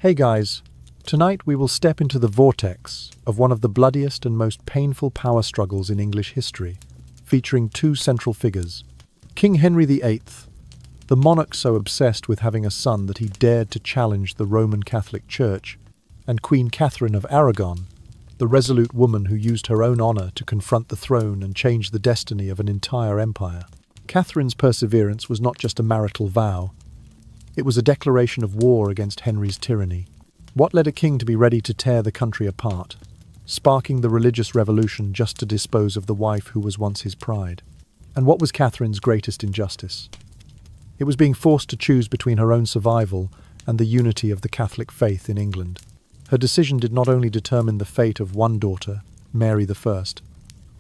Hey guys, tonight we will step into the vortex of one of the bloodiest and most painful power struggles in English history, featuring two central figures. King Henry VIII, the monarch so obsessed with having a son that he dared to challenge the Roman Catholic Church, and Queen Catherine of Aragon, the resolute woman who used her own honor to confront the throne and change the destiny of an entire empire. Catherine's perseverance was not just a marital vow. It was a declaration of war against Henry's tyranny. What led a king to be ready to tear the country apart, sparking the religious revolution just to dispose of the wife who was once his pride? And what was Catherine's greatest injustice? It was being forced to choose between her own survival and the unity of the Catholic faith in England. Her decision did not only determine the fate of one daughter, Mary I,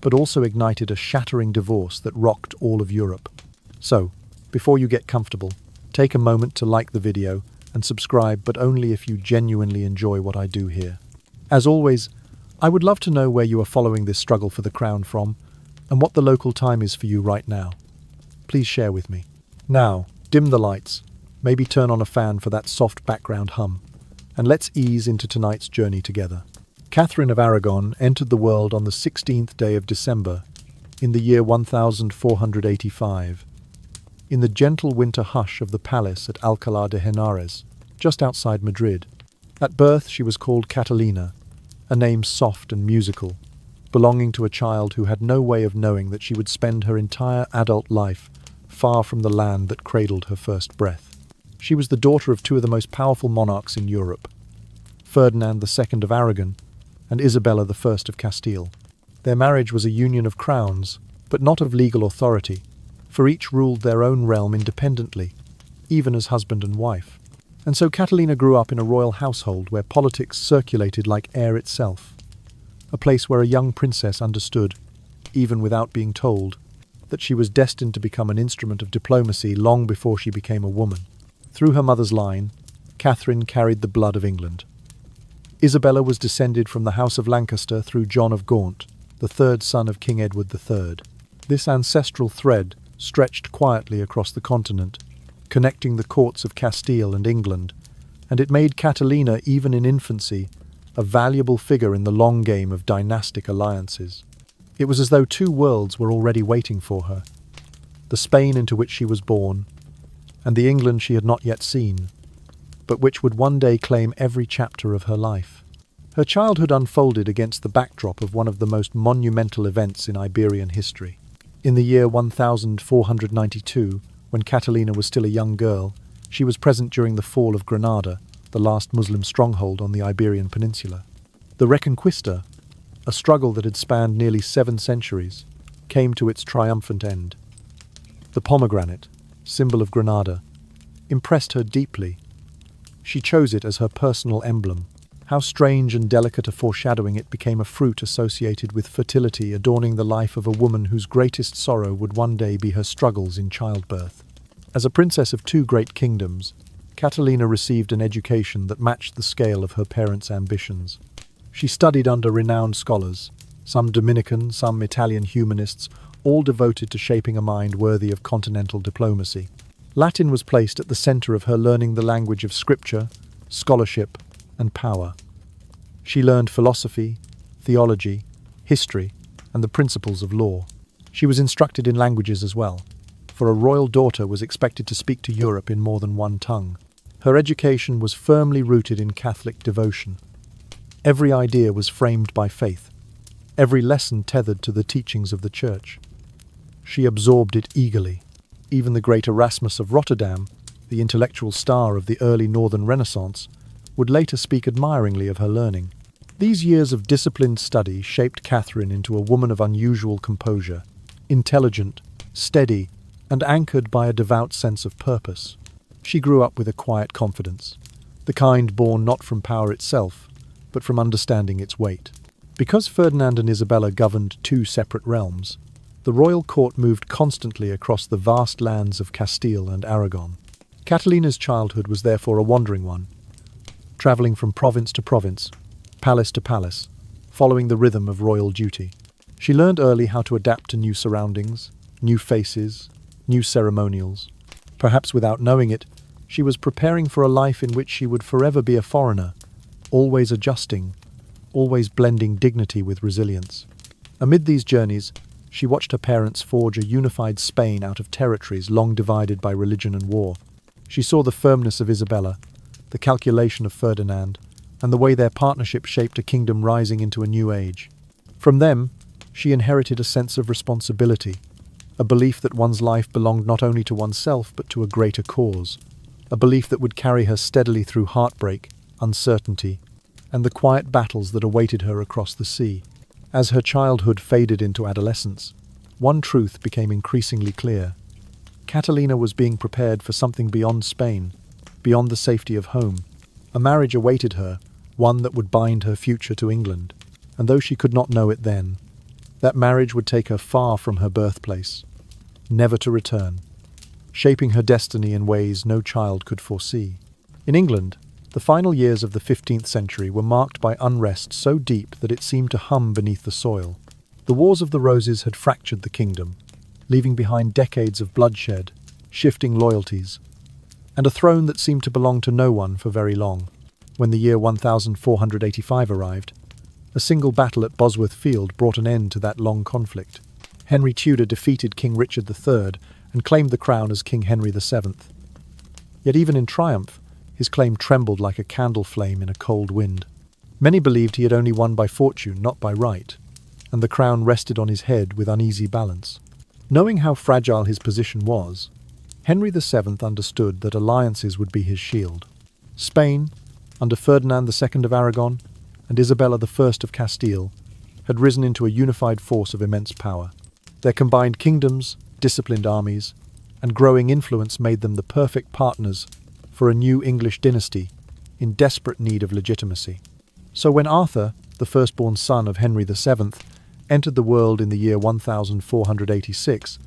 but also ignited a shattering divorce that rocked all of Europe. So, before you get comfortable, take a moment to like the video and subscribe, but only if you genuinely enjoy what I do here. As always, I would love to know where you are following this struggle for the crown from and what the local time is for you right now. Please share with me. Now, dim the lights, maybe turn on a fan for that soft background hum, and let's ease into tonight's journey together. Catherine of Aragon entered the world on the 16th day of December in the year 1485. In the gentle winter hush of the palace at Alcalá de Henares, just outside Madrid. At birth she was called Catalina, a name soft and musical, belonging to a child who had no way of knowing that she would spend her entire adult life far from the land that cradled her first breath. She was the daughter of two of the most powerful monarchs in Europe, Ferdinand II of Aragon and Isabella I of Castile. Their marriage was a union of crowns, but not of legal authority, for each ruled their own realm independently, even as husband and wife. And so Catalina grew up in a royal household where politics circulated like air itself, a place where a young princess understood, even without being told, that she was destined to become an instrument of diplomacy long before she became a woman. Through her mother's line, Catherine carried the blood of England. Isabella was descended from the House of Lancaster through John of Gaunt, the third son of King Edward III. This ancestral thread stretched quietly across the continent, connecting the courts of Castile and England, and it made Catalina, even in infancy, a valuable figure in the long game of dynastic alliances. It was as though two worlds were already waiting for her, the Spain into which she was born, and the England she had not yet seen, but which would one day claim every chapter of her life. Her childhood unfolded against the backdrop of one of the most monumental events in Iberian history. In the year 1492, when Catalina was still a young girl, she was present during the fall of Granada, the last Muslim stronghold on the Iberian Peninsula. The Reconquista, a struggle that had spanned nearly 7 centuries, came to its triumphant end. The pomegranate, symbol of Granada, impressed her deeply. She chose it as her personal emblem. How strange and delicate a foreshadowing it became a fruit associated with fertility, adorning the life of a woman whose greatest sorrow would one day be her struggles in childbirth. As a princess of 2 great kingdoms, Catalina received an education that matched the scale of her parents' ambitions. She studied under renowned scholars, some Dominican, some Italian humanists, all devoted to shaping a mind worthy of continental diplomacy. Latin was placed at the center of her learning, the language of scripture, scholarship, and power. She learned philosophy, theology, history, and the principles of law. She was instructed in languages as well, for a royal daughter was expected to speak to Europe in more than one tongue. Her education was firmly rooted in Catholic devotion. Every idea was framed by faith, every lesson tethered to the teachings of the Church. She absorbed it eagerly. Even the great Erasmus of Rotterdam, the intellectual star of the early Northern Renaissance, would later speak admiringly of her learning. These years of disciplined study shaped Catherine into a woman of unusual composure, intelligent, steady, and anchored by a devout sense of purpose. She grew up with a quiet confidence, the kind born not from power itself, but from understanding its weight. Because Ferdinand and Isabella governed 2 separate realms, the royal court moved constantly across the vast lands of Castile and Aragon. Catalina's childhood was therefore a wandering one, travelling from province to province, palace to palace, following the rhythm of royal duty. She learned early how to adapt to new surroundings, new faces, new ceremonials. Perhaps without knowing it, She was preparing for a life in which she would forever be a foreigner, always adjusting, always blending dignity with resilience. Amid these journeys, she watched her parents forge a unified Spain out of territories long divided by religion and war. She saw the firmness of Isabella, the calculation of Ferdinand, and the way their partnership shaped a kingdom rising into a new age. From them, she inherited a sense of responsibility, a belief that one's life belonged not only to oneself but to a greater cause, a belief that would carry her steadily through heartbreak, uncertainty, and the quiet battles that awaited her across the sea. As her childhood faded into adolescence, one truth became increasingly clear. Catalina was being prepared for something beyond Spain, beyond the safety of home. A marriage awaited her, one that would bind her future to England. And though she could not know it then, that marriage would take her far from her birthplace, never to return, shaping her destiny in ways no child could foresee. In England, the final years of the 15th century were marked by unrest so deep that it seemed to hum beneath the soil. The Wars of the Roses had fractured the kingdom, leaving behind decades of bloodshed, shifting loyalties, and a throne that seemed to belong to no one for very long. When the year 1485 arrived, a single battle at Bosworth Field brought an end to that long conflict. Henry Tudor defeated King Richard III and claimed the crown as King Henry VII. Yet even in triumph, his claim trembled like a candle flame in a cold wind. Many believed he had only won by fortune, not by right, and the crown rested on his head with uneasy balance. Knowing how fragile his position was, Henry VII understood that alliances would be his shield. Spain, under Ferdinand II of Aragon and Isabella I of Castile, had risen into a unified force of immense power. Their combined kingdoms, disciplined armies, and growing influence made them the perfect partners for a new English dynasty in desperate need of legitimacy. So when Arthur, the firstborn son of Henry VII, entered the world in the year 1486,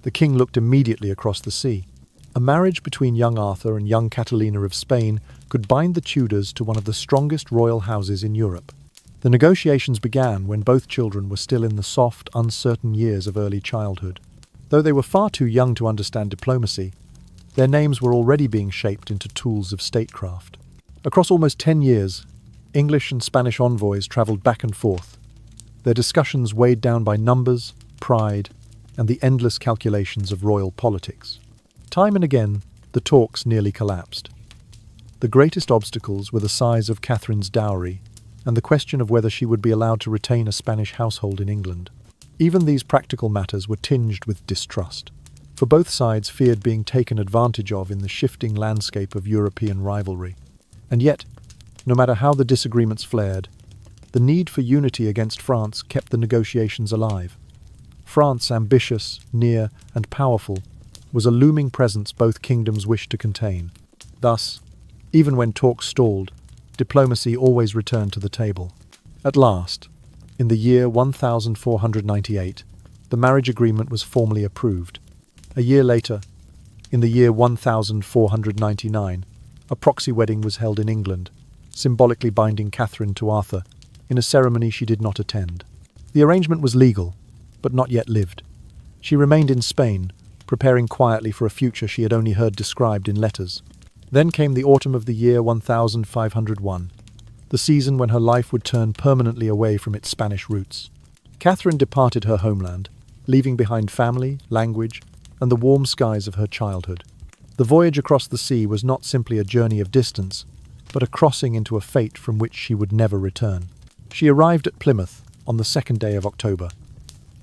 the king looked immediately across the sea. A marriage between young Arthur and young Catalina of Spain could bind the Tudors to one of the strongest royal houses in Europe. The negotiations began when both children were still in the soft, uncertain years of early childhood. Though they were far too young to understand diplomacy, their names were already being shaped into tools of statecraft. Across almost 10 years, English and Spanish envoys travelled back and forth, their discussions weighed down by numbers, pride, and the endless calculations of royal politics. Time and again, the talks nearly collapsed. The greatest obstacles were the size of Catherine's dowry and the question of whether she would be allowed to retain a Spanish household in England. Even these practical matters were tinged with distrust, for both sides feared being taken advantage of in the shifting landscape of European rivalry. And yet, no matter how the disagreements flared, the need for unity against France kept the negotiations alive. France, ambitious, near, and powerful, was a looming presence both kingdoms wished to contain. Thus, even when talks stalled, diplomacy always returned to the table. At last, in the year 1498, the marriage agreement was formally approved. A year later, in the year 1499, a proxy wedding was held in England, symbolically binding Catherine to Arthur, in a ceremony she did not attend. The arrangement was legal, but not yet lived. She remained in Spain, preparing quietly for a future she had only heard described in letters. Then came the autumn of the year 1501, the season when her life would turn permanently away from its Spanish roots. Catherine departed her homeland, leaving behind family, language, and the warm skies of her childhood. The voyage across the sea was not simply a journey of distance, but a crossing into a fate from which she would never return. She arrived at Plymouth on the 2nd day of October,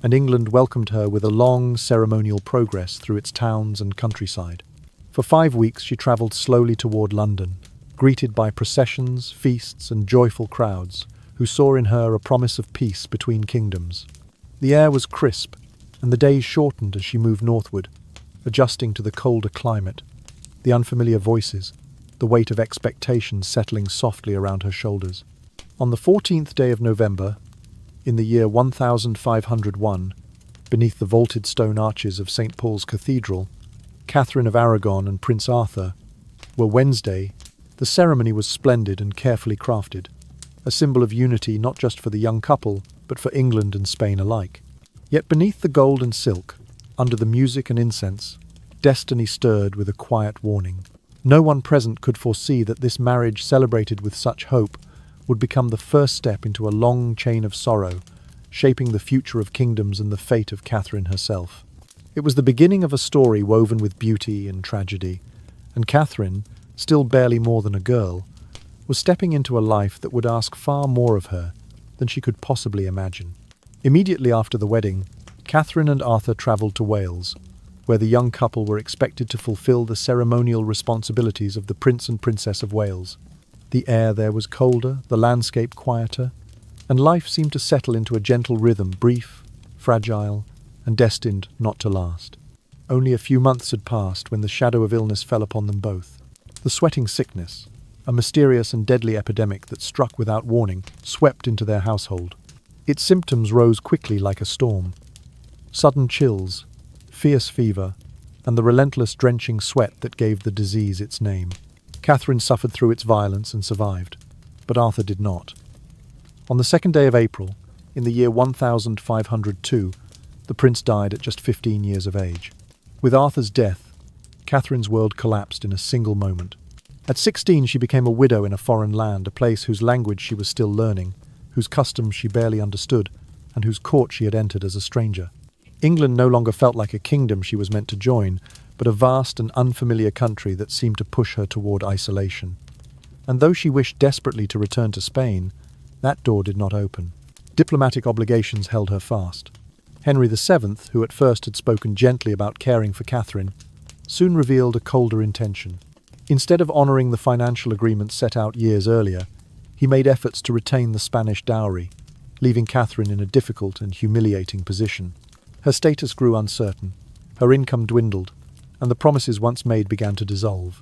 and England welcomed her with a long ceremonial progress through its towns and countryside. For 5 weeks she travelled slowly toward London, greeted by processions, feasts, and joyful crowds, who saw in her a promise of peace between kingdoms. The air was crisp, and the days shortened as she moved northward, adjusting to the colder climate, the unfamiliar voices, the weight of expectations settling softly around her shoulders. On the 14th day of November, in the year 1501, beneath the vaulted stone arches of St. Paul's Cathedral, Catherine of Aragon and Prince Arthur were Wednesday. The ceremony was splendid and carefully crafted, a symbol of unity not just for the young couple, but for England and Spain alike. Yet beneath the gold and silk, under the music and incense, destiny stirred with a quiet warning. No one present could foresee that this marriage, celebrated with such hope, would become the first step into a long chain of sorrow, shaping the future of kingdoms and the fate of Catherine herself. It was the beginning of a story woven with beauty and tragedy, and Catherine, still barely more than a girl, was stepping into a life that would ask far more of her than she could possibly imagine. Immediately after the wedding, Catherine and Arthur travelled to Wales, where the young couple were expected to fulfil the ceremonial responsibilities of the Prince and Princess of Wales. The air there was colder, the landscape quieter, and life seemed to settle into a gentle rhythm, brief, fragile, and destined not to last. Only a few months had passed when the shadow of illness fell upon them both. The sweating sickness, a mysterious and deadly epidemic that struck without warning, swept into their household. Its symptoms rose quickly like a storm. Sudden chills, fierce fever, and the relentless drenching sweat that gave the disease its name. Catherine suffered through its violence and survived, but Arthur did not. On the 2nd day of April, in the year 1502, the prince died at just 15 years of age. With Arthur's death, Catherine's world collapsed in a single moment. At 16, she became a widow in a foreign land, a place whose language she was still learning, whose customs she barely understood, and whose court she had entered as a stranger. England no longer felt like a kingdom she was meant to join, but a vast and unfamiliar country that seemed to push her toward isolation. And though she wished desperately to return to Spain, that door did not open. Diplomatic obligations held her fast. Henry VII, who at first had spoken gently about caring for Catherine, soon revealed a colder intention. Instead of honouring the financial agreement set out years earlier, he made efforts to retain the Spanish dowry, leaving Catherine in a difficult and humiliating position. Her status grew uncertain, her income dwindled, and the promises once made began to dissolve.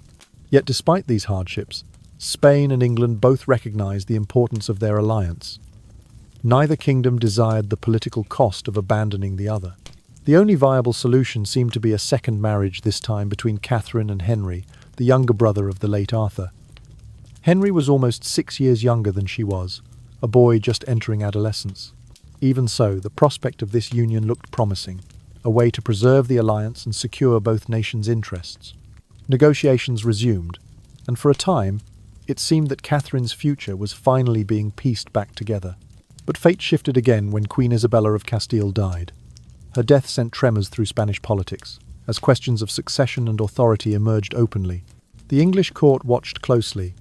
Yet despite these hardships, Spain and England both recognized the importance of their alliance. Neither kingdom desired the political cost of abandoning the other. The only viable solution seemed to be a second marriage, this time between Catherine and Henry, the younger brother of the late Arthur. Henry was almost 6 years younger than she was, a boy just entering adolescence. Even so, the prospect of this union looked promising, a way to preserve the alliance and secure both nations' interests. Negotiations resumed, and for a time, it seemed that Catherine's future was finally being pieced back together. But fate shifted again when Queen Isabella of Castile died. Her death sent tremors through Spanish politics, as questions of succession and authority emerged openly. The English court watched closely,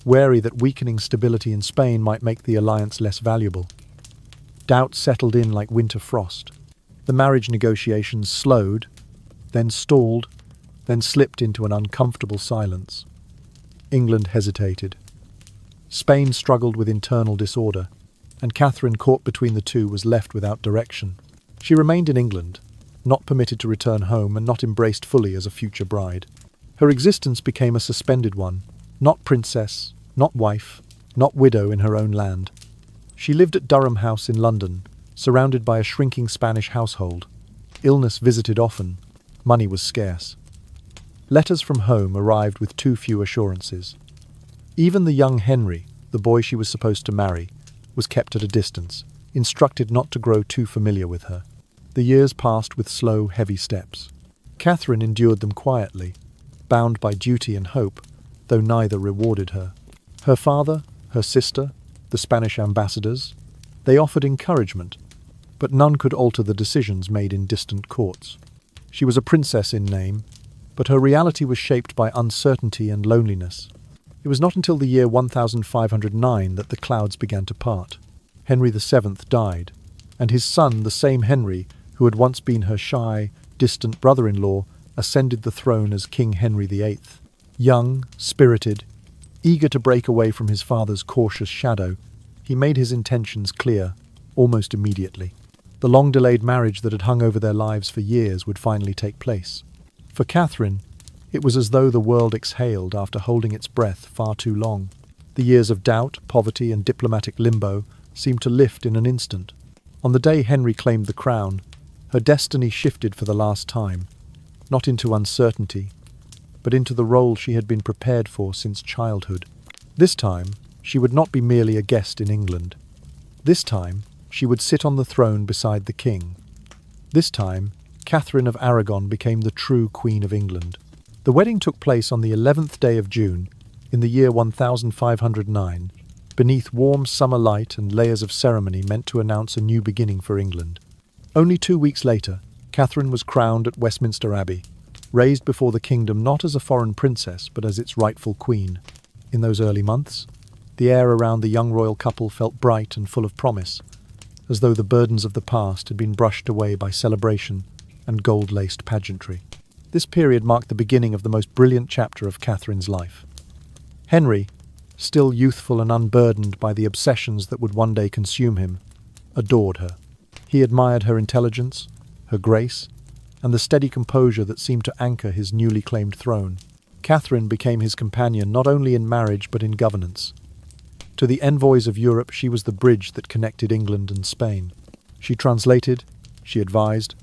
wary that weakening stability in Spain might make the alliance less valuable. Doubt settled in like winter frost. The marriage negotiations slowed, then stalled, then slipped into an uncomfortable silence. England hesitated. Spain struggled with internal disorder, and Catherine, caught between the two, was left without direction. She remained in England, not permitted to return home and not embraced fully as a future bride. Her existence became a suspended one, not princess, not wife, not widow in her own land. She lived at Durham House in London, surrounded by a shrinking Spanish household. Illness visited often, money was scarce. Letters from home arrived with too few assurances. Even the young Henry, the boy she was supposed to marry, was kept at a distance, instructed not to grow too familiar with her. The years passed with slow, heavy steps. Catherine endured them quietly, bound by duty and hope, though neither rewarded her. Her father, her sister, the Spanish ambassadors, they offered encouragement, but none could alter the decisions made in distant courts. She was a princess in name, but her reality was shaped by uncertainty and loneliness. It was not until the year 1509 that the clouds began to part. Henry VII died, and his son, the same Henry, who had once been her shy, distant brother-in-law, ascended the throne as King Henry VIII. Young, spirited, eager to break away from his father's cautious shadow, he made his intentions clear, almost immediately. The long-delayed marriage that had hung over their lives for years would finally take place. For Catherine, it was as though the world exhaled after holding its breath far too long. The years of doubt, poverty, and diplomatic limbo seemed to lift in an instant. On the day Henry claimed the crown, her destiny shifted for the last time, not into uncertainty, but into the role she had been prepared for since childhood. This time, she would not be merely a guest in England. This time, she would sit on the throne beside the king. This time, Catherine of Aragon became the true Queen of England. The wedding took place on the 11th day of June, in the year 1509, beneath warm summer light and layers of ceremony meant to announce a new beginning for England. Only 2 weeks later, Catherine was crowned at Westminster Abbey, raised before the kingdom not as a foreign princess but as its rightful queen. In those early months, the air around the young royal couple felt bright and full of promise, as though the burdens of the past had been brushed away by celebration and gold-laced pageantry. This period marked the beginning of the most brilliant chapter of Catherine's life. Henry, still youthful and unburdened by the obsessions that would one day consume him, adored her. He admired her intelligence, her grace, and the steady composure that seemed to anchor his newly claimed throne. Catherine became his companion not only in marriage but in governance. To the envoys of Europe, she was the bridge that connected England and Spain. She translated, she advised,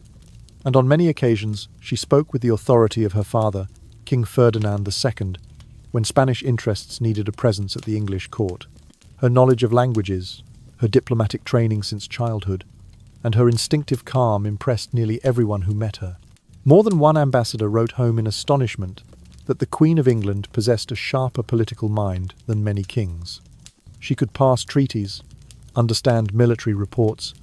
and on many occasions she spoke with the authority of her father, King Ferdinand II, when Spanish interests needed a presence at the English court. Her knowledge of languages, her diplomatic training since childhood, and her instinctive calm impressed nearly everyone who met her. More than one ambassador wrote home in astonishment that the Queen of England possessed a sharper political mind than many kings. She could pass treaties, understand military reports,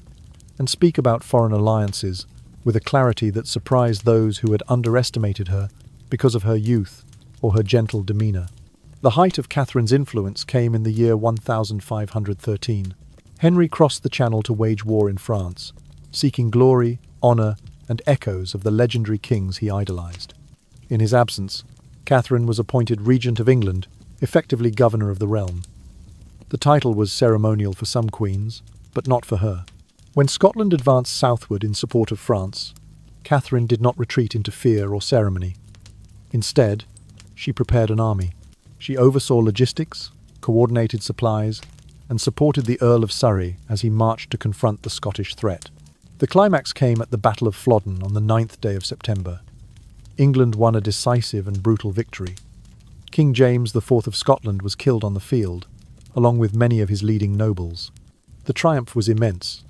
and speak about foreign alliances with a clarity that surprised those who had underestimated her because of her youth or her gentle demeanour. The height of Catherine's influence came in the year 1513. Henry crossed the Channel to wage war in France, seeking glory, honour, and echoes of the legendary kings he idolised. In his absence, Catherine was appointed Regent of England, effectively governor of the realm. The title was ceremonial for some queens, but not for her. When Scotland advanced southward in support of France, Catherine did not retreat into fear or ceremony. Instead, she prepared an army. She oversaw logistics, coordinated supplies, and supported the Earl of Surrey as he marched to confront the Scottish threat. The climax came at the Battle of Flodden on the 9th day of September. England won a decisive and brutal victory. King James IV of Scotland was killed on the field, along with many of his leading nobles. The triumph was immense,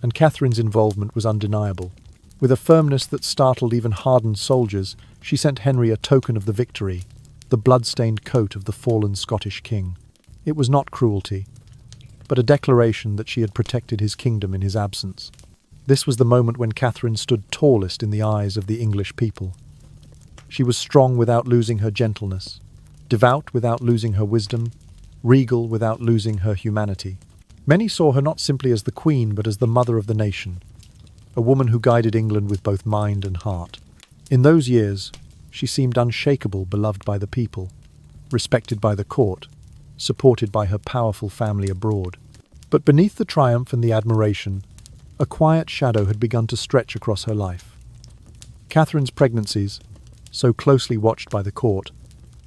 and Catherine's involvement was undeniable. With a firmness that startled even hardened soldiers, she sent Henry a token of the victory, the blood-stained coat of the fallen Scottish king. It was not cruelty, but a declaration that she had protected his kingdom in his absence. This was the moment when Catherine stood tallest in the eyes of the English people. She was strong without losing her gentleness, devout without losing her wisdom, regal without losing her humanity. Many saw her not simply as the queen, but as the mother of the nation, a woman who guided England with both mind and heart. In those years, she seemed unshakable, beloved by the people, respected by the court, supported by her powerful family abroad. But beneath the triumph and the admiration, a quiet shadow had begun to stretch across her life. Catherine's pregnancies, so closely watched by the court,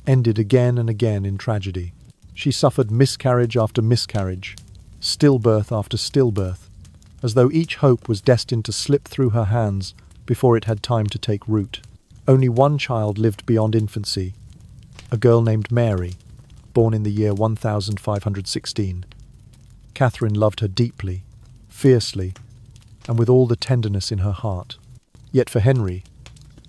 ended again and again in tragedy. She suffered miscarriage after miscarriage, stillbirth after stillbirth, as though each hope was destined to slip through her hands before it had time to take root. Only one child lived beyond infancy, a girl named Mary, born in the year 1516. Catherine loved her deeply, fiercely, and with all the tenderness in her heart. Yet for Henry,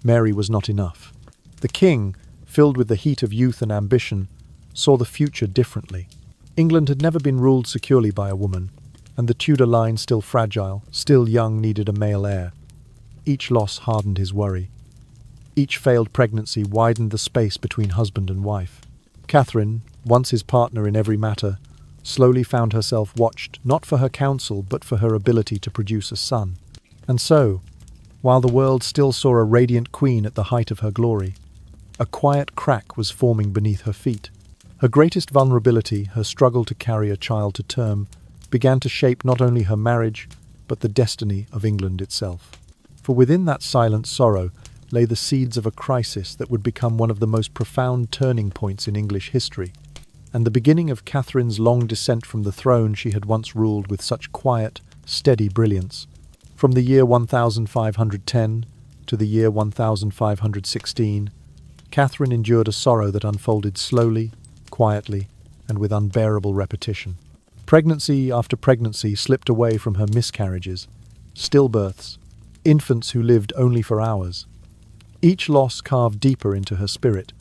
Mary was not enough. The king, filled with the heat of youth and ambition, saw the future differently. England had never been ruled securely by a woman, and the Tudor line, still fragile, still young, needed a male heir. Each loss hardened his worry. Each failed pregnancy widened the space between husband and wife. Catherine, once his partner in every matter, slowly found herself watched not for her counsel but for her ability to produce a son. And so, while the world still saw a radiant queen at the height of her glory, a quiet crack was forming beneath her feet. Her greatest vulnerability, her struggle to carry a child to term, began to shape not only her marriage, but the destiny of England itself. For within that silent sorrow lay the seeds of a crisis that would become one of the most profound turning points in English history, and the beginning of Catherine's long descent from the throne she had once ruled with such quiet, steady brilliance. From the year 1510 to the year 1516, Catherine endured a sorrow that unfolded slowly, quietly, and with unbearable repetition. Pregnancy after pregnancy slipped away from her miscarriages, stillbirths, infants who lived only for hours. Each loss carved deeper into her spirit,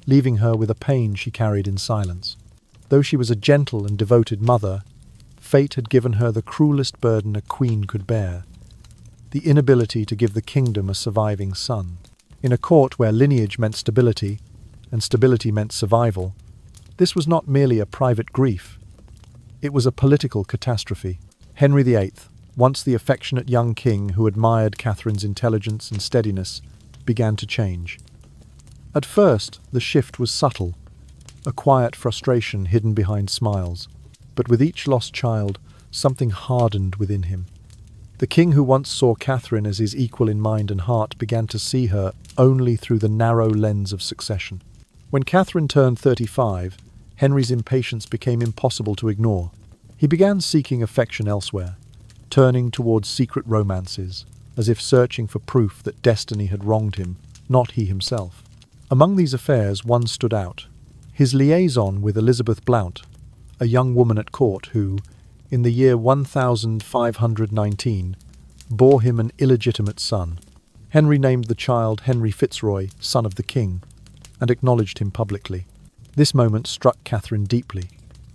leaving her with a pain she carried in silence. Though she was a gentle and devoted mother, fate had given her the cruelest burden a queen could bear: the inability to give the kingdom a surviving son. In a court where lineage meant stability, and stability meant survival, this was not merely a private grief. It was a political catastrophe. Henry VIII, once the affectionate young king who admired Catherine's intelligence and steadiness, began to change. At first, the shift was subtle, a quiet frustration hidden behind smiles. But with each lost child, something hardened within him. The king who once saw Catherine as his equal in mind and heart began to see her only through the narrow lens of succession. When Catherine turned 35, Henry's impatience became impossible to ignore. He began seeking affection elsewhere, turning towards secret romances, as if searching for proof that destiny had wronged him, not he himself. Among these affairs, one stood out: his liaison with Elizabeth Blount, a young woman at court who, in the year 1519, bore him an illegitimate son. Henry named the child Henry Fitzroy, son of the king, and acknowledged him publicly. This moment struck Catherine deeply,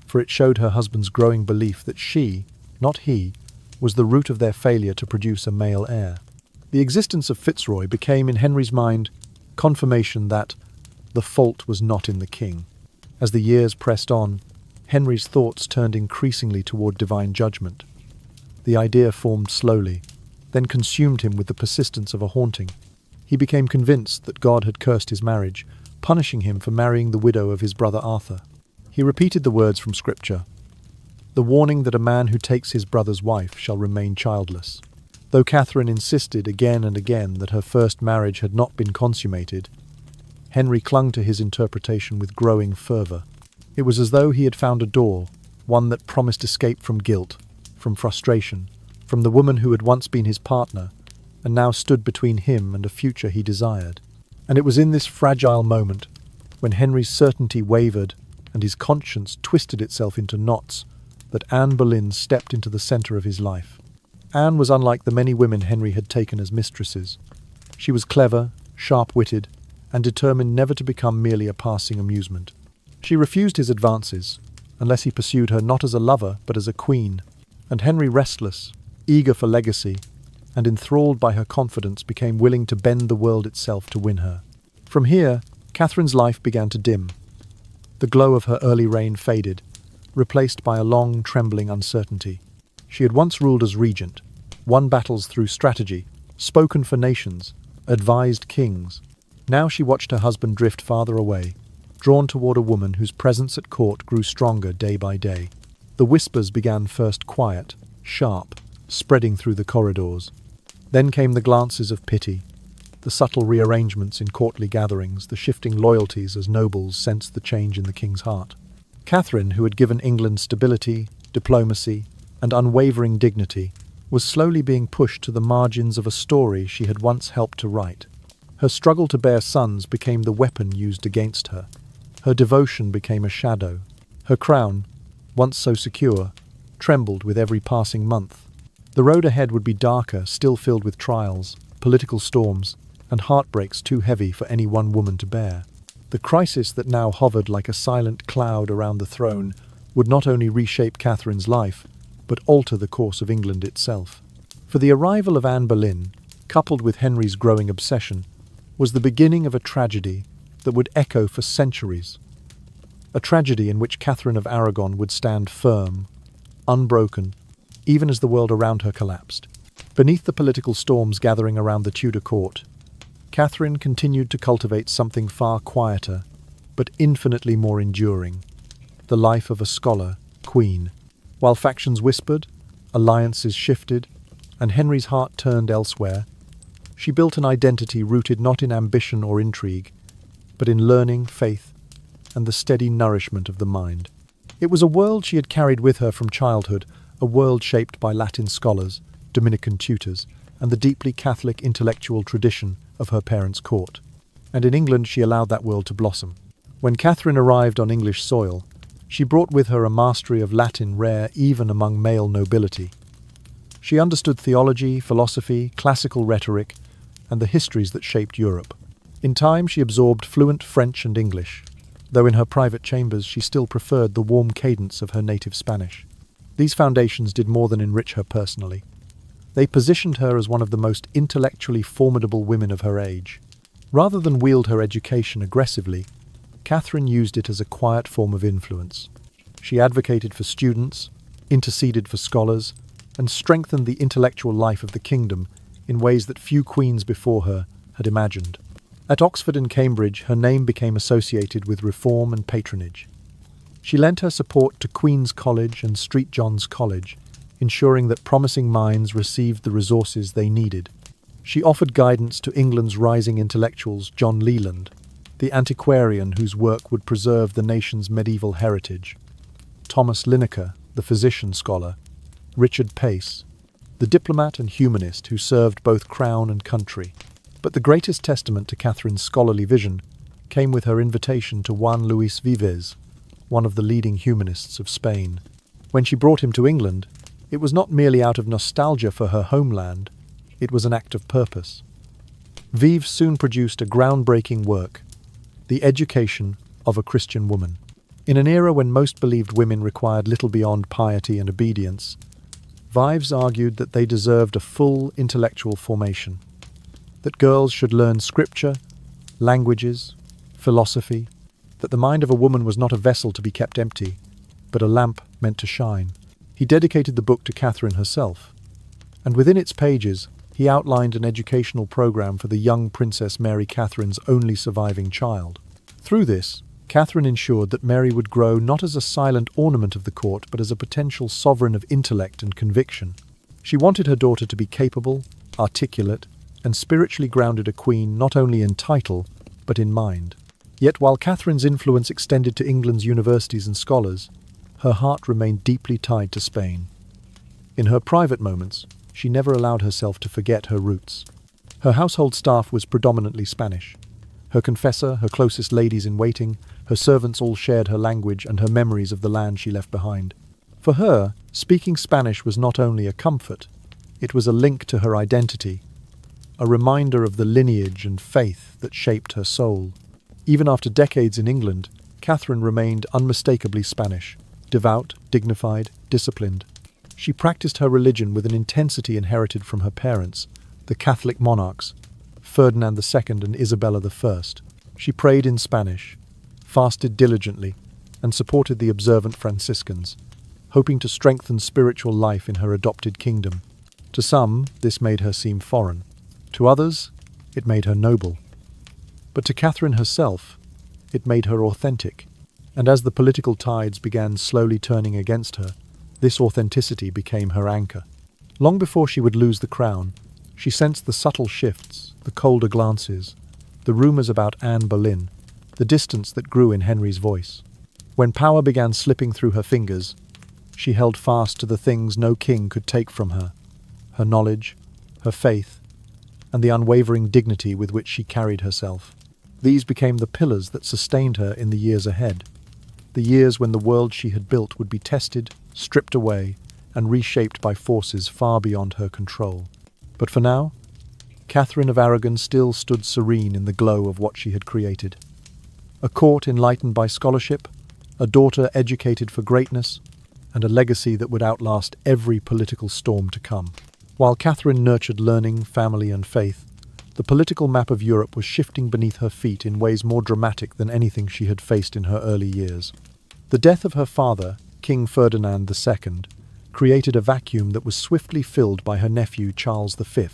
for it showed her husband's growing belief that she, not he, was the root of their failure to produce a male heir. The existence of Fitzroy became, in Henry's mind, confirmation that the fault was not in the king. As the years pressed on, Henry's thoughts turned increasingly toward divine judgment. The idea formed slowly, then consumed him with the persistence of a haunting. He became convinced that God had cursed his marriage, punishing him for marrying the widow of his brother Arthur. He repeated the words from Scripture: "The warning that a man who takes his brother's wife shall remain childless." Though Catherine insisted again and again that her first marriage had not been consummated, Henry clung to his interpretation with growing fervour. It was as though he had found a door, one that promised escape from guilt, from frustration, from the woman who had once been his partner, and now stood between him and a future he desired. And it was in this fragile moment, when Henry's certainty wavered and his conscience twisted itself into knots, that Anne Boleyn stepped into the centre of his life. Anne was unlike the many women Henry had taken as mistresses. She was clever, sharp-witted, and determined never to become merely a passing amusement. She refused his advances, unless he pursued her not as a lover but as a queen, and Henry, restless, eager for legacy, and enthralled by her confidence, became willing to bend the world itself to win her. From here, Catherine's life began to dim. The glow of her early reign faded, replaced by a long, trembling uncertainty. She had once ruled as regent, won battles through strategy, spoken for nations, advised kings. Now she watched her husband drift farther away, drawn toward a woman whose presence at court grew stronger day by day. The whispers began first quiet, sharp, spreading through the corridors. Then came the glances of pity, the subtle rearrangements in courtly gatherings, the shifting loyalties as nobles sensed the change in the king's heart. Catherine, who had given England stability, diplomacy, and unwavering dignity, was slowly being pushed to the margins of a story she had once helped to write. Her struggle to bear sons became the weapon used against her. Her devotion became a shadow. Her crown, once so secure, trembled with every passing month. The road ahead would be darker, still filled with trials, political storms, and heartbreaks too heavy for any one woman to bear. The crisis that now hovered like a silent cloud around the throne would not only reshape Catherine's life, but alter the course of England itself. For the arrival of Anne Boleyn, coupled with Henry's growing obsession, was the beginning of a tragedy that would echo for centuries. A tragedy in which Catherine of Aragon would stand firm, unbroken, even as the world around her collapsed. Beneath the political storms gathering around the Tudor court, Catherine continued to cultivate something far quieter, but infinitely more enduring: the life of a scholar, queen. While factions whispered, alliances shifted, and Henry's heart turned elsewhere, she built an identity rooted not in ambition or intrigue, but in learning, faith, and the steady nourishment of the mind. It was a world she had carried with her from childhood, a world shaped by Latin scholars, Dominican tutors, and the deeply Catholic intellectual tradition of her parents' court. And in England she allowed that world to blossom. When Catherine arrived on English soil, she brought with her a mastery of Latin rare even among male nobility. She understood theology, philosophy, classical rhetoric, and the histories that shaped Europe. In time, she absorbed fluent French and English, though in her private chambers she still preferred the warm cadence of her native Spanish. These foundations did more than enrich her personally. They positioned her as one of the most intellectually formidable women of her age. Rather than wield her education aggressively, Catherine used it as a quiet form of influence. She advocated for students, interceded for scholars, and strengthened the intellectual life of the kingdom in ways that few queens before her had imagined. At Oxford and Cambridge, her name became associated with reform and patronage. She lent her support to Queen's College and St. John's College, ensuring that promising minds received the resources they needed. She offered guidance to England's rising intellectuals John Leland, the antiquarian whose work would preserve the nation's medieval heritage, Thomas Linacre, the physician scholar, Richard Pace, the diplomat and humanist who served both crown and country. But the greatest testament to Catherine's scholarly vision came with her invitation to Juan Luis Vives, one of the leading humanists of Spain. When she brought him to England, it was not merely out of nostalgia for her homeland, it was an act of purpose. Vives soon produced a groundbreaking work, The Education of a Christian Woman. In an era when most believed women required little beyond piety and obedience, Vives argued that they deserved a full intellectual formation, that girls should learn scripture, languages, philosophy, that the mind of a woman was not a vessel to be kept empty, but a lamp meant to shine. He dedicated the book to Catherine herself, and within its pages he outlined an educational program for the young Princess Mary Catherine's only surviving child. Through this, Catherine ensured that Mary would grow not as a silent ornament of the court, but as a potential sovereign of intellect and conviction. She wanted her daughter to be capable, articulate, and spiritually grounded, a queen not only in title, but in mind. Yet while Catherine's influence extended to England's universities and scholars, her heart remained deeply tied to Spain. In her private moments, she never allowed herself to forget her roots. Her household staff was predominantly Spanish. Her confessor, her closest ladies-in-waiting, her servants all shared her language and her memories of the land she left behind. For her, speaking Spanish was not only a comfort, it was a link to her identity, a reminder of the lineage and faith that shaped her soul. Even after decades in England, Catherine remained unmistakably Spanish, devout, dignified, disciplined. She practiced her religion with an intensity inherited from her parents, the Catholic monarchs, Ferdinand II and Isabella I. She prayed in Spanish, fasted diligently, and supported the observant Franciscans, hoping to strengthen spiritual life in her adopted kingdom. To some, this made her seem foreign. To others, it made her noble. But to Catherine herself, it made her authentic. And as the political tides began slowly turning against her, this authenticity became her anchor. Long before she would lose the crown, she sensed the subtle shifts, the colder glances, the rumours about Anne Boleyn, the distance that grew in Henry's voice. When power began slipping through her fingers, she held fast to the things no king could take from her: her knowledge, her faith, and the unwavering dignity with which she carried herself. These became the pillars that sustained her in the years ahead, the years when the world she had built would be tested, stripped away, and reshaped by forces far beyond her control. But for now, Catherine of Aragon still stood serene in the glow of what she had created. A court enlightened by scholarship, a daughter educated for greatness, and a legacy that would outlast every political storm to come. While Catherine nurtured learning, family, and faith, the political map of Europe was shifting beneath her feet in ways more dramatic than anything she had faced in her early years. The death of her father, King Ferdinand II, created a vacuum that was swiftly filled by her nephew Charles V,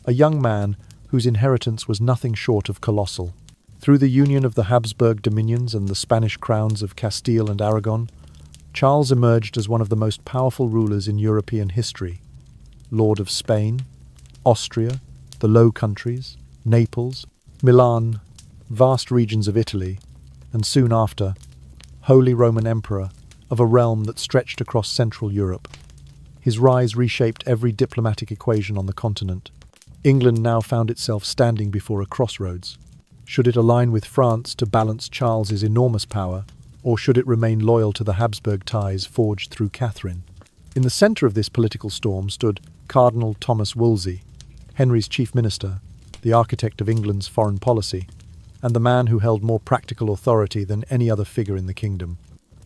a young man whose inheritance was nothing short of colossal. Through the union of the Habsburg dominions and the Spanish crowns of Castile and Aragon, Charles emerged as one of the most powerful rulers in European history. Lord of Spain, Austria, the Low Countries, Naples, Milan, vast regions of Italy, and soon after, Holy Roman Emperor of a realm that stretched across Central Europe. His rise reshaped every diplomatic equation on the continent. England now found itself standing before a crossroads. Should it align with France to balance Charles's enormous power, or should it remain loyal to the Habsburg ties forged through Catherine? In the centre of this political storm stood Cardinal Thomas Wolsey, Henry's chief minister, the architect of England's foreign policy, and the man who held more practical authority than any other figure in the kingdom.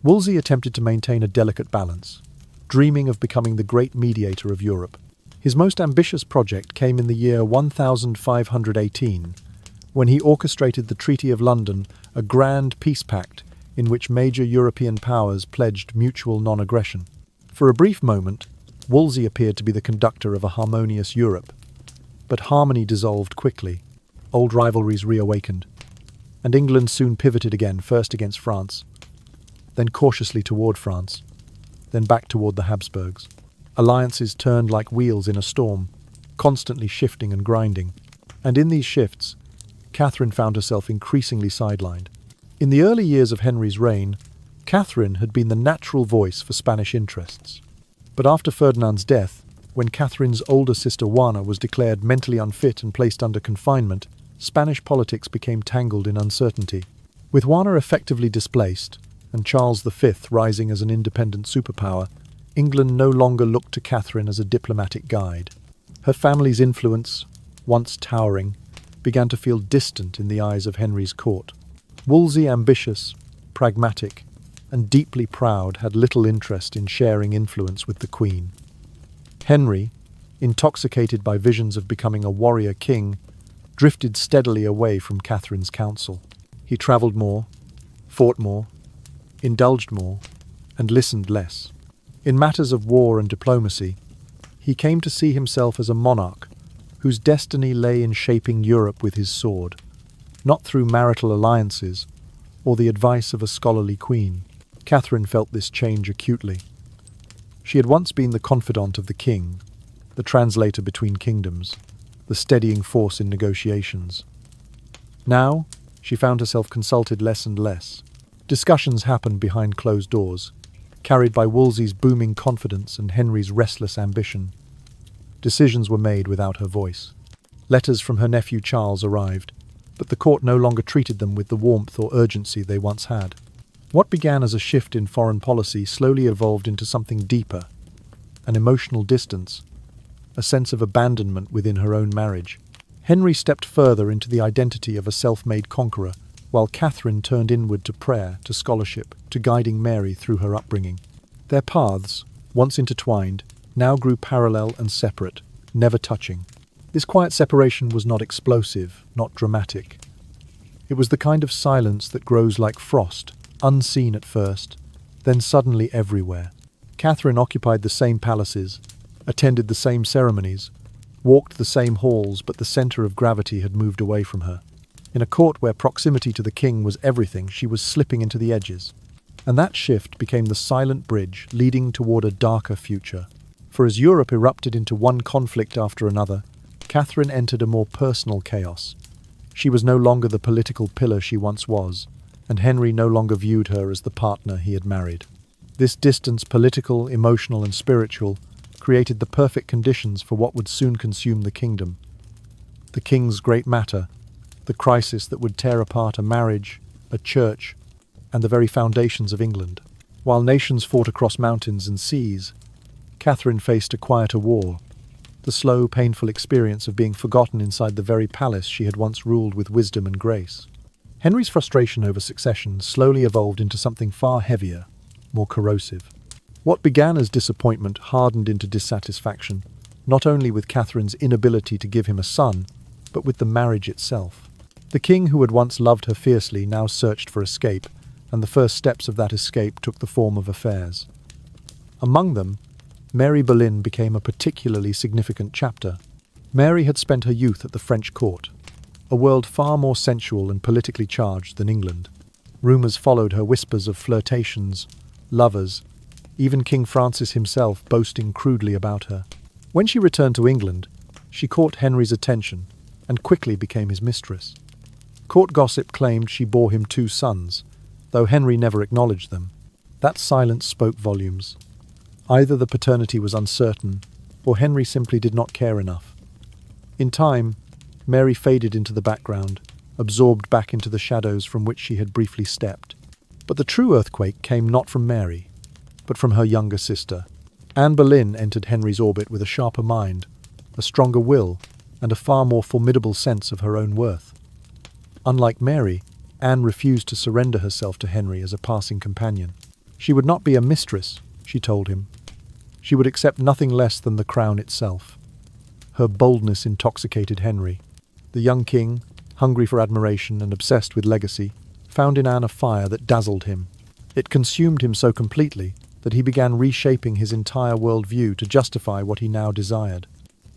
Wolsey attempted to maintain a delicate balance, dreaming of becoming the great mediator of Europe. His most ambitious project came in the year 1518, when he orchestrated the Treaty of London, a grand peace pact in which major European powers pledged mutual non-aggression. For a brief moment, Wolsey appeared to be the conductor of a harmonious Europe. But harmony dissolved quickly, old rivalries reawakened, and England soon pivoted again, first against France, then cautiously toward France, then back toward the Habsburgs. Alliances turned like wheels in a storm, constantly shifting and grinding. And in these shifts, Catherine found herself increasingly sidelined. In the early years of Henry's reign, Catherine had been the natural voice for Spanish interests. But after Ferdinand's death, when Catherine's older sister Juana was declared mentally unfit and placed under confinement, Spanish politics became tangled in uncertainty. With Juana effectively displaced, and Charles V rising as an independent superpower, England no longer looked to Catherine as a diplomatic guide. Her family's influence, once towering, began to feel distant in the eyes of Henry's court. Wolsey, ambitious, pragmatic, and deeply proud, had little interest in sharing influence with the Queen. Henry, intoxicated by visions of becoming a warrior king, drifted steadily away from Catherine's counsel. He travelled more, fought more, indulged more, and listened less. In matters of war and diplomacy, he came to see himself as a monarch whose destiny lay in shaping Europe with his sword, not through marital alliances or the advice of a scholarly queen. Catherine felt this change acutely. She had once been the confidant of the king, the translator between kingdoms, the steadying force in negotiations. Now, she found herself consulted less and less. Discussions happened behind closed doors, carried by Wolsey's booming confidence and Henry's restless ambition. Decisions were made without her voice. Letters from her nephew Charles arrived, but the court no longer treated them with the warmth or urgency they once had. What began as a shift in foreign policy slowly evolved into something deeper, an emotional distance, a sense of abandonment within her own marriage. Henry stepped further into the identity of a self-made conqueror, while Catherine turned inward to prayer, to scholarship, to guiding Mary through her upbringing. Their paths, once intertwined, now grew parallel and separate, never touching. This quiet separation was not explosive, not dramatic. It was the kind of silence that grows like frost, unseen at first, then suddenly everywhere. Catherine occupied the same palaces, attended the same ceremonies, walked the same halls, but the centre of gravity had moved away from her. In a court where proximity to the king was everything, she was slipping into the edges. And that shift became the silent bridge leading toward a darker future. For as Europe erupted into one conflict after another, Catherine entered a more personal chaos. She was no longer the political pillar she once was, and Henry no longer viewed her as the partner he had married. This distance, political, emotional, and spiritual, created the perfect conditions for what would soon consume the kingdom. The king's great matter, the crisis that would tear apart a marriage, a church, and the very foundations of England. While nations fought across mountains and seas, Catherine faced a quieter war, the slow, painful experience of being forgotten inside the very palace she had once ruled with wisdom and grace. Henry's frustration over succession slowly evolved into something far heavier, more corrosive. What began as disappointment hardened into dissatisfaction, not only with Catherine's inability to give him a son, but with the marriage itself. The king who had once loved her fiercely now searched for escape, and the first steps of that escape took the form of affairs. Among them, Mary Boleyn became a particularly significant chapter. Mary had spent her youth at the French court, a world far more sensual and politically charged than England. Rumours followed her, whispers of flirtations, lovers, even King Francis himself boasting crudely about her. When she returned to England, she caught Henry's attention and quickly became his mistress. Court gossip claimed she bore him 2 sons, though Henry never acknowledged them. That silence spoke volumes. Either the paternity was uncertain, or Henry simply did not care enough. In time, Mary faded into the background, absorbed back into the shadows from which she had briefly stepped. But the true earthquake came not from Mary, but from her younger sister. Anne Boleyn entered Henry's orbit with a sharper mind, a stronger will, and a far more formidable sense of her own worth. Unlike Mary, Anne refused to surrender herself to Henry as a passing companion. She would not be a mistress, she told him. She would accept nothing less than the crown itself. Her boldness intoxicated Henry. The young king, hungry for admiration and obsessed with legacy, found in Anne a fire that dazzled him. It consumed him so completely that he began reshaping his entire worldview to justify what he now desired.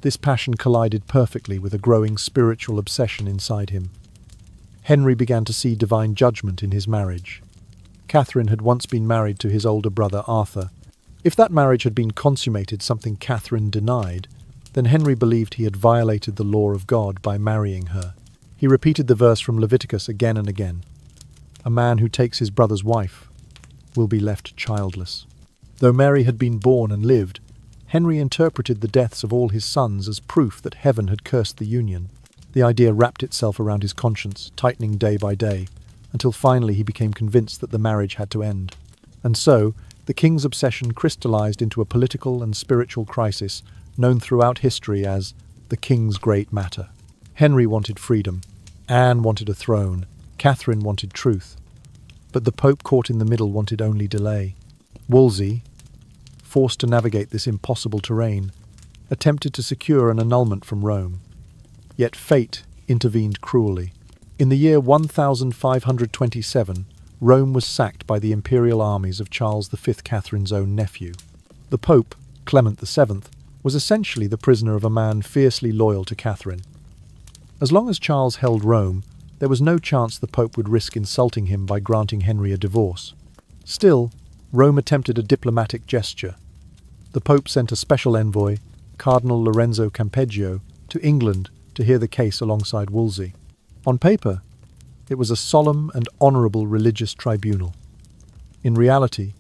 This passion collided perfectly with a growing spiritual obsession inside him. Henry began to see divine judgment in his marriage. Catherine had once been married to his older brother Arthur. If that marriage had been consummated, something Catherine denied, then Henry believed he had violated the law of God by marrying her. He repeated the verse from Leviticus again and again. A man who takes his brother's wife will be left childless. Though Mary had been born and lived, Henry interpreted the deaths of all his sons as proof that heaven had cursed the union. The idea wrapped itself around his conscience, tightening day by day, until finally he became convinced that the marriage had to end. And so, the king's obsession crystallized into a political and spiritual crisis known throughout history as the King's Great Matter. Henry wanted freedom, Anne wanted a throne, Catherine wanted truth. But the Pope caught in the middle wanted only delay. Wolsey, forced to navigate this impossible terrain, attempted to secure an annulment from Rome. Yet fate intervened cruelly. In the year 1527, Rome was sacked by the imperial armies of Charles V, Catherine's own nephew. The Pope, Clement VII, was essentially the prisoner of a man fiercely loyal to Catherine. As long as Charles held Rome, there was no chance the Pope would risk insulting him by granting Henry a divorce. Still, Rome attempted a diplomatic gesture. The Pope sent a special envoy, Cardinal Lorenzo Campeggio, to England to hear the case alongside Wolsey. On paper, it was a solemn and honourable religious tribunal. In reality,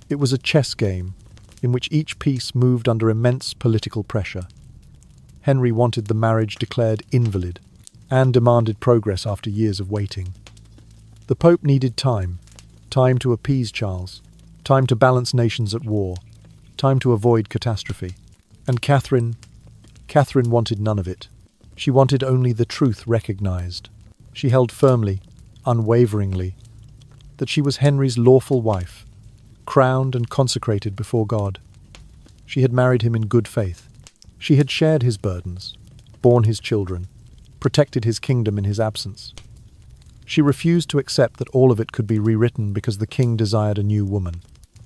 it was a chess game in which each piece moved under immense political pressure. Henry wanted the marriage declared invalid. Anne demanded progress after years of waiting. The Pope needed time to appease Charles, time to balance nations at war, time to avoid catastrophe. And Catherine wanted none of it. She wanted only the truth recognized. She held firmly, unwaveringly, that she was Henry's lawful wife, crowned and consecrated before God. She had married him in good faith. She had shared his burdens, borne his children, protected his kingdom in his absence. She refused to accept that all of it could be rewritten because the king desired a new woman.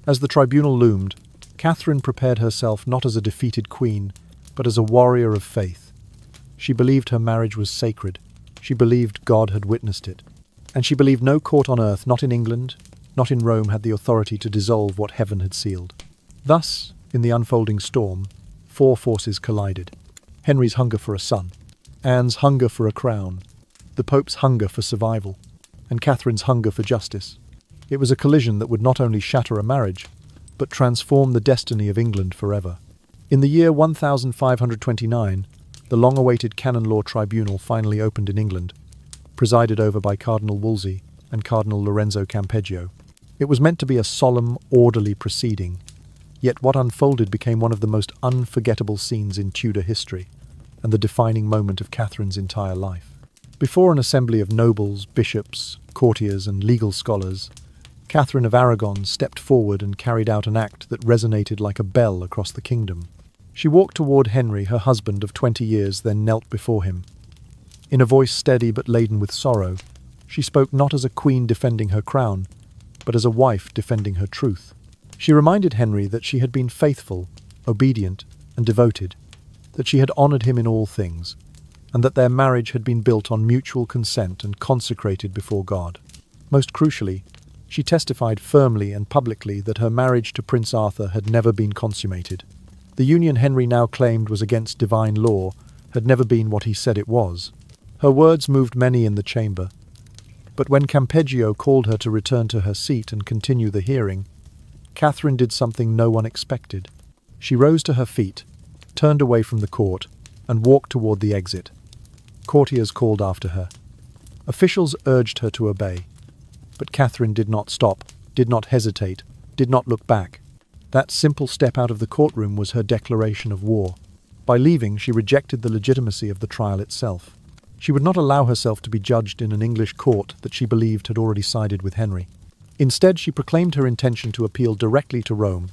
As the tribunal loomed, Catherine prepared herself not as a defeated queen, but as a warrior of faith. She believed her marriage was sacred. She believed God had witnessed it. And she believed no court on earth, not in England, not in Rome, had the authority to dissolve what heaven had sealed. Thus, in the unfolding storm, four forces collided. Henry's hunger for a son, Anne's hunger for a crown, the Pope's hunger for survival, and Catherine's hunger for justice. It was a collision that would not only shatter a marriage, but transform the destiny of England forever. In the year 1529, the long-awaited canon law tribunal finally opened in England, presided over by Cardinal Wolsey and Cardinal Lorenzo Campeggio. It was meant to be a solemn, orderly proceeding, yet what unfolded became one of the most unforgettable scenes in Tudor history, and the defining moment of Catherine's entire life. Before an assembly of nobles, bishops, courtiers, and legal scholars, Catherine of Aragon stepped forward and carried out an act that resonated like a bell across the kingdom. She walked toward Henry, her husband of 20 years, then knelt before him. In a voice steady but laden with sorrow, she spoke not as a queen defending her crown, but as a wife defending her truth. She reminded Henry that she had been faithful, obedient, and devoted, that she had honoured him in all things, and that their marriage had been built on mutual consent and consecrated before God. Most crucially, she testified firmly and publicly that her marriage to Prince Arthur had never been consummated. The union Henry now claimed was against divine law had never been what he said it was. Her words moved many in the chamber, but when Campeggio called her to return to her seat and continue the hearing, Catherine did something no one expected. She rose to her feet, turned away from the court, and walked toward the exit. Courtiers called after her. Officials urged her to obey. But Catherine did not stop, did not hesitate, did not look back. That simple step out of the courtroom was her declaration of war. By leaving, she rejected the legitimacy of the trial itself. She would not allow herself to be judged in an English court that she believed had already sided with Henry. Instead, she proclaimed her intention to appeal directly to Rome,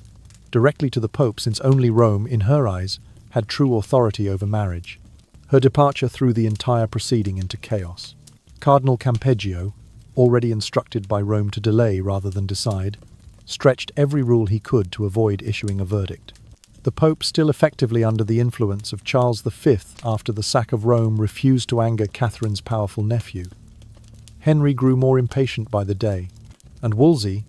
directly to the Pope, since only Rome, in her eyes, had true authority over marriage. Her departure threw the entire proceeding into chaos. Cardinal Campeggio, already instructed by Rome to delay rather than decide, stretched every rule he could to avoid issuing a verdict. The Pope, still effectively under the influence of Charles V after the sack of Rome, refused to anger Catherine's powerful nephew. Henry grew more impatient by the day, and Wolsey,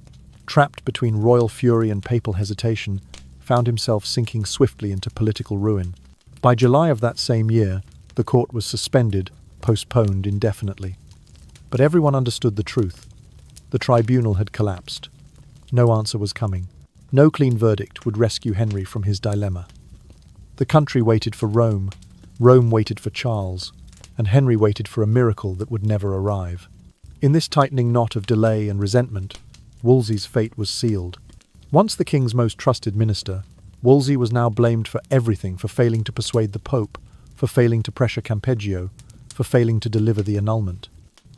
trapped between royal fury and papal hesitation, found himself sinking swiftly into political ruin. By July of that same year, the court was suspended, postponed indefinitely. But everyone understood the truth. The tribunal had collapsed. No answer was coming. No clean verdict would rescue Henry from his dilemma. The country waited for Rome, Rome waited for Charles, and Henry waited for a miracle that would never arrive. In this tightening knot of delay and resentment, Wolsey's fate was sealed. Once the king's most trusted minister, Wolsey was now blamed for everything: for failing to persuade the Pope, for failing to pressure Campeggio, for failing to deliver the annulment.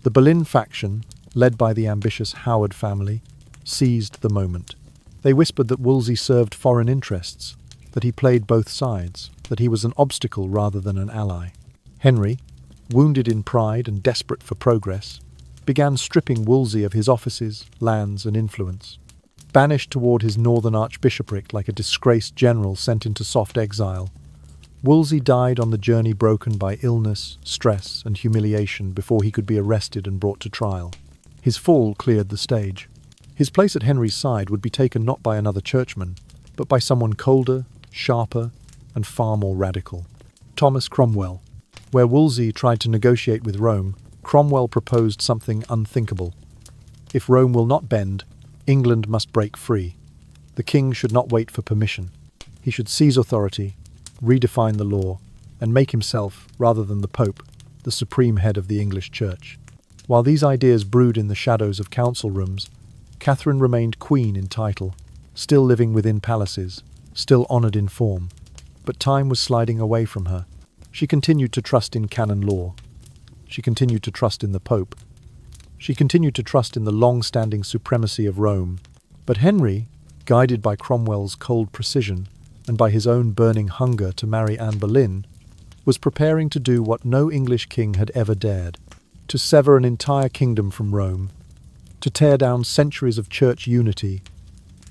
The Boleyn faction, led by the ambitious Howard family, seized the moment. They whispered that Wolsey served foreign interests, that he played both sides, that he was an obstacle rather than an ally. Henry, wounded in pride and desperate for progress, began stripping Wolsey of his offices, lands, and influence. Banished toward his northern archbishopric like a disgraced general sent into soft exile, Wolsey died on the journey, broken by illness, stress, and humiliation, before he could be arrested and brought to trial. His fall cleared the stage. His place at Henry's side would be taken not by another churchman, but by someone colder, sharper, and far more radical: Thomas Cromwell. Where Wolsey tried to negotiate with Rome, Cromwell proposed something unthinkable. If Rome will not bend, England must break free. The king should not wait for permission. He should seize authority, redefine the law, and make himself, rather than the Pope, the supreme head of the English Church. While these ideas brewed in the shadows of council rooms, Catherine remained queen in title, still living within palaces, still honoured in form. But time was sliding away from her. She continued to trust in canon law. She continued to trust in the Pope. She continued to trust in the long-standing supremacy of Rome. But Henry, guided by Cromwell's cold precision and by his own burning hunger to marry Anne Boleyn, was preparing to do what no English king had ever dared: to sever an entire kingdom from Rome, to tear down centuries of church unity,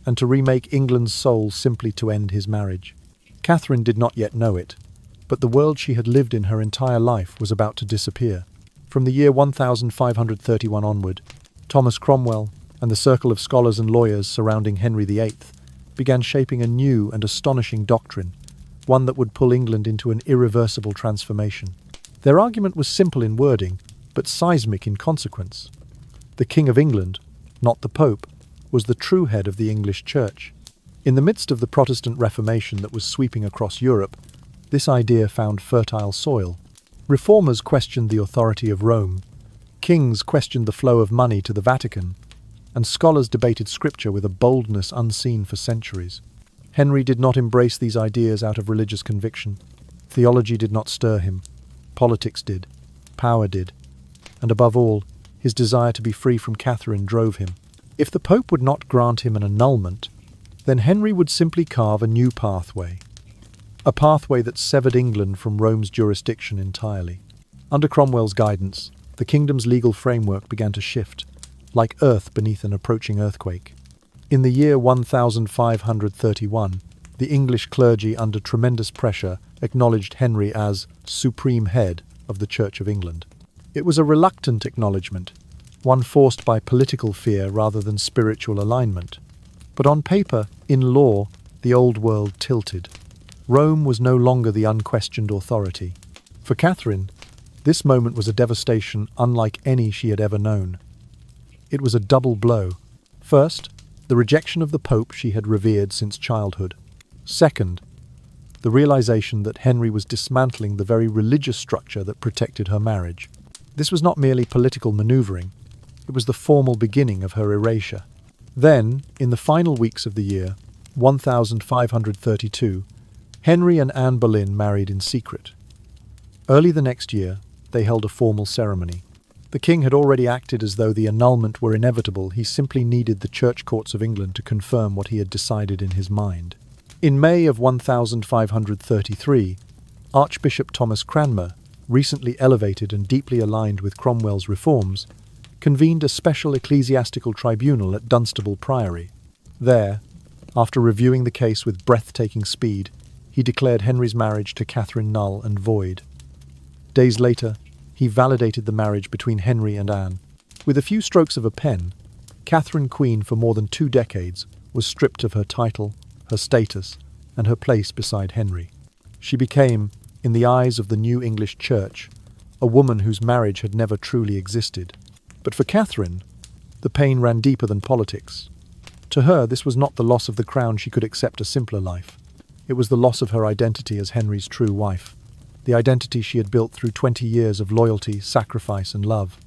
and to remake England's soul simply to end his marriage. Catherine did not yet know it, but the world she had lived in her entire life was about to disappear. From the year 1531 onward, Thomas Cromwell and the circle of scholars and lawyers surrounding Henry VIII began shaping a new and astonishing doctrine, one that would pull England into an irreversible transformation. Their argument was simple in wording, but seismic in consequence. The King of England, not the Pope, was the true head of the English Church. In the midst of the Protestant Reformation that was sweeping across Europe, this idea found fertile soil. Reformers questioned the authority of Rome, kings questioned the flow of money to the Vatican, and scholars debated scripture with a boldness unseen for centuries. Henry did not embrace these ideas out of religious conviction. Theology did not stir him. Politics did. Power did. And above all, his desire to be free from Catherine drove him. If the Pope would not grant him an annulment, then Henry would simply carve a new pathway. A pathway that severed England from Rome's jurisdiction entirely. Under Cromwell's guidance, the kingdom's legal framework began to shift, like earth beneath an approaching earthquake. In the year 1531, the English clergy, under tremendous pressure, acknowledged Henry as supreme head of the Church of England. It was a reluctant acknowledgement, one forced by political fear rather than spiritual alignment. But on paper, in law, the old world tilted. Rome was no longer the unquestioned authority. For Catherine, this moment was a devastation unlike any she had ever known. It was a double blow. First, the rejection of the Pope she had revered since childhood. Second, the realization that Henry was dismantling the very religious structure that protected her marriage. This was not merely political maneuvering, it was the formal beginning of her erasure. Then, in the final weeks of the year 1532, Henry and Anne Boleyn married in secret. Early the next year, they held a formal ceremony. The king had already acted as though the annulment were inevitable. He simply needed the church courts of England to confirm what he had decided in his mind. In May of 1533, Archbishop Thomas Cranmer, recently elevated and deeply aligned with Cromwell's reforms, convened a special ecclesiastical tribunal at Dunstable Priory. There, after reviewing the case with breathtaking speed, he declared Henry's marriage to Catherine null and void. Days later, he validated the marriage between Henry and Anne. With a few strokes of a pen, Catherine, queen for more than 2 decades, was stripped of her title, her status, and her place beside Henry. She became, in the eyes of the new English church, a woman whose marriage had never truly existed. But for Catherine, the pain ran deeper than politics. To her, this was not the loss of the crown. She could accept a simpler life. It was the loss of her identity as Henry's true wife. The identity she had built through 20 years of loyalty, sacrifice, and love.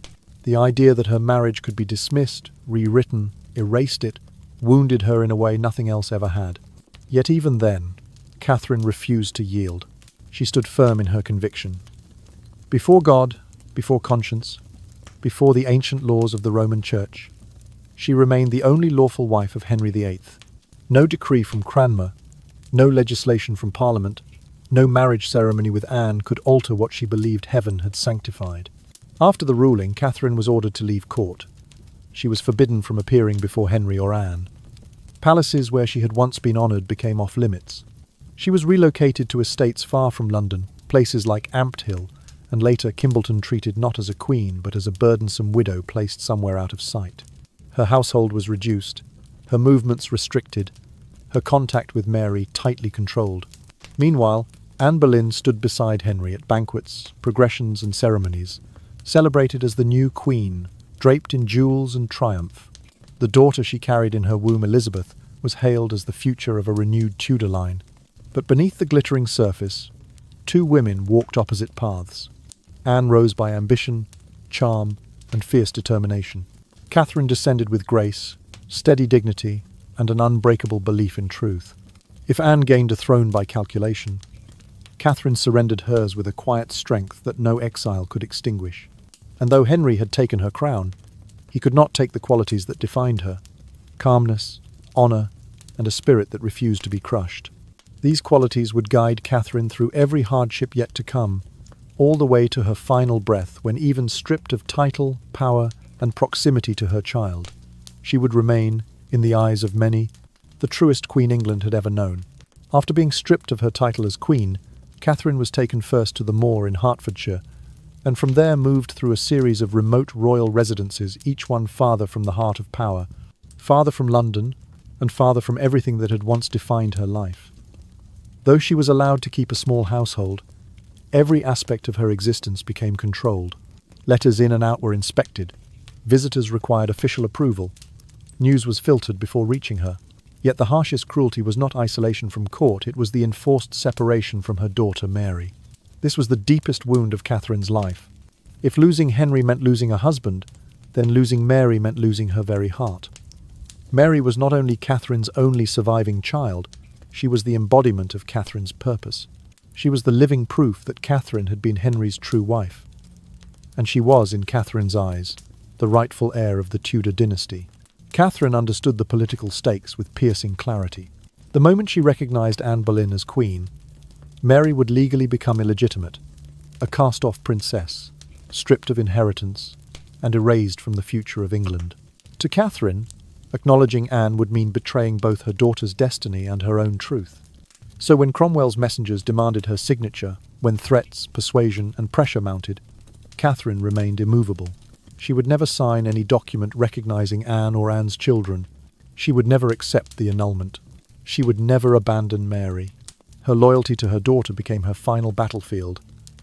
The idea that her marriage could be dismissed, rewritten, erased it, wounded her in a way nothing else ever had. Yet even then, Catherine refused to yield. She stood firm in her conviction. Before God, before conscience, before the ancient laws of the Roman Church, she remained the only lawful wife of Henry VIII. No decree from Cranmer, no legislation from Parliament, no marriage ceremony with Anne could alter what she believed heaven had sanctified. After the ruling, Catherine was ordered to leave court. She was forbidden from appearing before Henry or Anne. Palaces where she had once been honoured became off-limits. She was relocated to estates far from London, places like Ampthill, and later Kimbleton, treated not as a queen but as a burdensome widow placed somewhere out of sight. Her household was reduced, her movements restricted, her contact with Mary tightly controlled. Meanwhile, Anne Boleyn stood beside Henry at banquets, progressions and ceremonies, celebrated as the new queen, draped in jewels and triumph. The daughter she carried in her womb, Elizabeth, was hailed as the future of a renewed Tudor line. But beneath the glittering surface, 2 women walked opposite paths. Anne rose by ambition, charm, and fierce determination. Catherine descended with grace, steady dignity, and an unbreakable belief in truth. If Anne gained a throne by calculation, Catherine surrendered hers with a quiet strength that no exile could extinguish. And though Henry had taken her crown, he could not take the qualities that defined her: calmness, honour, and a spirit that refused to be crushed. These qualities would guide Catherine through every hardship yet to come, all the way to her final breath, when even stripped of title, power, and proximity to her child, she would remain, in the eyes of many, the truest Queen England had ever known. After being stripped of her title as Queen, Catherine was taken first to the moor in Hertfordshire, and from there moved through a series of remote royal residences, each one farther from the heart of power, farther from London, and farther from everything that had once defined her life. Though she was allowed to keep a small household, every aspect of her existence became controlled. Letters in and out were inspected. Visitors required official approval. News was filtered before reaching her. Yet the harshest cruelty was not isolation from court, it was the enforced separation from her daughter Mary. This was the deepest wound of Catherine's life. If losing Henry meant losing a husband, then losing Mary meant losing her very heart. Mary was not only Catherine's only surviving child, she was the embodiment of Catherine's purpose. She was the living proof that Catherine had been Henry's true wife. And she was, in Catherine's eyes, the rightful heir of the Tudor dynasty. Catherine understood the political stakes with piercing clarity. The moment she recognized Anne Boleyn as queen, Mary would legally become illegitimate, a cast-off princess, stripped of inheritance, and erased from the future of England. To Catherine, acknowledging Anne would mean betraying both her daughter's destiny and her own truth. So when Cromwell's messengers demanded her signature, when threats, persuasion, and pressure mounted, Catherine remained immovable. She would never sign any document recognizing Anne or Anne's children. She would never accept the annulment. She would never abandon Mary. Her loyalty to her daughter became her final battlefield,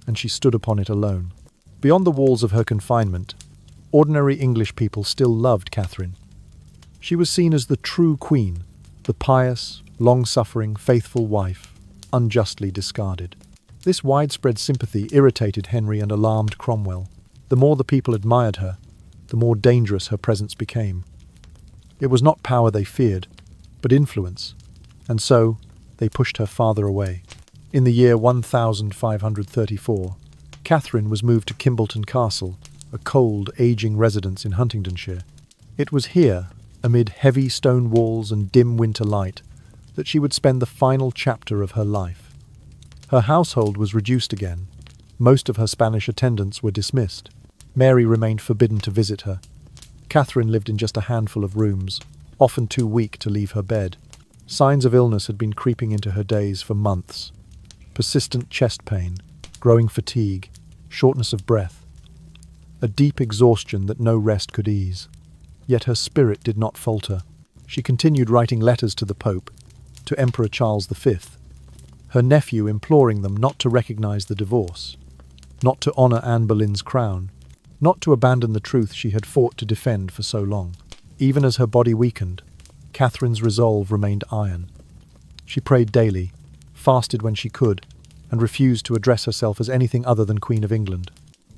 and she stood upon it alone. Beyond the walls of her confinement, ordinary English people still loved Catherine. She was seen as the true queen, the pious, long-suffering, faithful wife, unjustly discarded. This widespread sympathy irritated Henry and alarmed Cromwell. The more the people admired her, the more dangerous her presence became. It was not power they feared, but influence, and so they pushed her farther away. In the year 1534, Catherine was moved to Kimbolton Castle, a cold, ageing residence in Huntingdonshire. It was here, amid heavy stone walls and dim winter light, that she would spend the final chapter of her life. Her household was reduced again. Most of her Spanish attendants were dismissed. Mary remained forbidden to visit her. Catherine lived in just a handful of rooms, often too weak to leave her bed. Signs of illness had been creeping into her days for months. Persistent chest pain, growing fatigue, shortness of breath, a deep exhaustion that no rest could ease. Yet her spirit did not falter. She continued writing letters to the Pope, to Emperor Charles V, her nephew imploring them not to recognize the divorce, not to honor Anne Boleyn's crown, not to abandon the truth she had fought to defend for so long. Even as her body weakened, Catherine's resolve remained iron. She prayed daily, fasted when she could, and refused to address herself as anything other than Queen of England.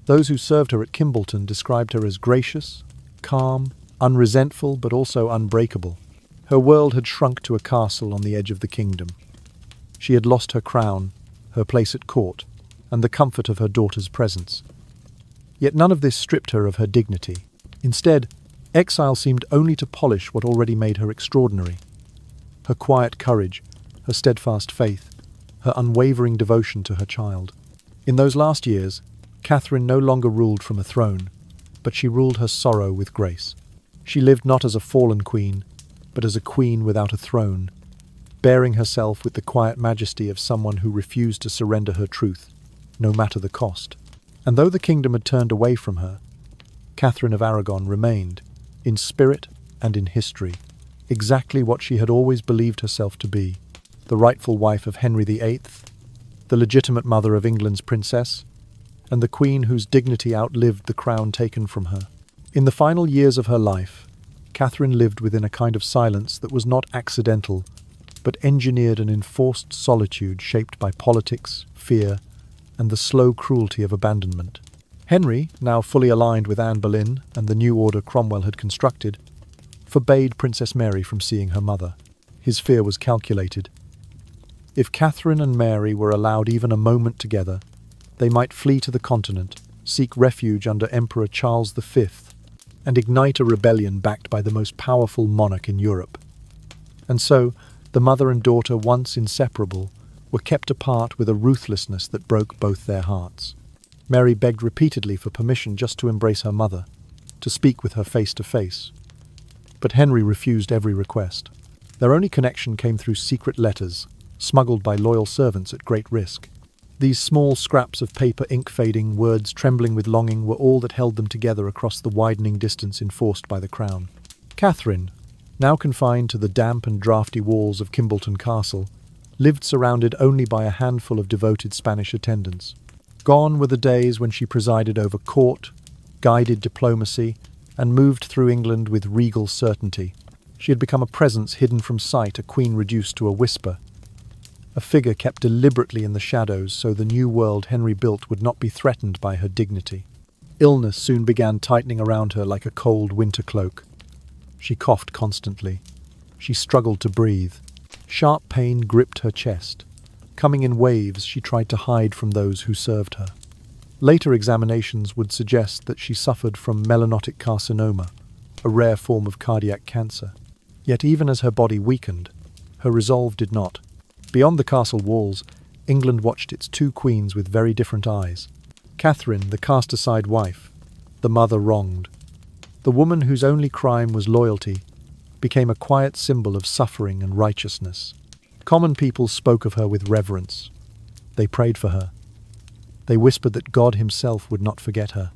Those who served her at Kimbolton described her as gracious, calm, unresentful, but also unbreakable. Her world had shrunk to a castle on the edge of the kingdom. She had lost her crown, her place at court, and the comfort of her daughter's presence. Yet none of this stripped her of her dignity. Instead, exile seemed only to polish what already made her extraordinary. Her quiet courage, her steadfast faith, her unwavering devotion to her child. In those last years, Catherine no longer ruled from a throne, but she ruled her sorrow with grace. She lived not as a fallen queen, but as a queen without a throne, bearing herself with the quiet majesty of someone who refused to surrender her truth, no matter the cost. And though the kingdom had turned away from her, Catherine of Aragon remained, in spirit and in history, exactly what she had always believed herself to be, the rightful wife of Henry VIII, the legitimate mother of England's princess, and the queen whose dignity outlived the crown taken from her. In the final years of her life, Catherine lived within a kind of silence that was not accidental, but engineered an enforced solitude shaped by politics, fear, and the slow cruelty of abandonment. Henry, now fully aligned with Anne Boleyn and the new order Cromwell had constructed, forbade Princess Mary from seeing her mother. His fear was calculated. If Catherine and Mary were allowed even a moment together, they might flee to the continent, seek refuge under Emperor Charles V, and ignite a rebellion backed by the most powerful monarch in Europe. And so, the mother and daughter, once inseparable, were kept apart with a ruthlessness that broke both their hearts. Mary begged repeatedly for permission just to embrace her mother, to speak with her face to face. But Henry refused every request. Their only connection came through secret letters, smuggled by loyal servants at great risk. These small scraps of paper, ink fading, words trembling with longing, were all that held them together across the widening distance enforced by the crown. Catherine, now confined to the damp and draughty walls of Kimbolton Castle, lived surrounded only by a handful of devoted Spanish attendants. Gone were the days when she presided over court, guided diplomacy, and moved through England with regal certainty. She had become a presence hidden from sight, a queen reduced to a whisper, a figure kept deliberately in the shadows so the new world Henry built would not be threatened by her dignity. Illness soon began tightening around her like a cold winter cloak. She coughed constantly. She struggled to breathe. Sharp pain gripped her chest. Coming in waves, she tried to hide from those who served her. Later examinations would suggest that she suffered from melanotic carcinoma, a rare form of cardiac cancer. Yet even as her body weakened, her resolve did not. Beyond the castle walls, England watched its two queens with very different eyes. Catherine, the cast-aside wife, the mother wronged. The woman whose only crime was loyalty became a quiet symbol of suffering and righteousness. Common people spoke of her with reverence. They prayed for her. They whispered that God himself would not forget her.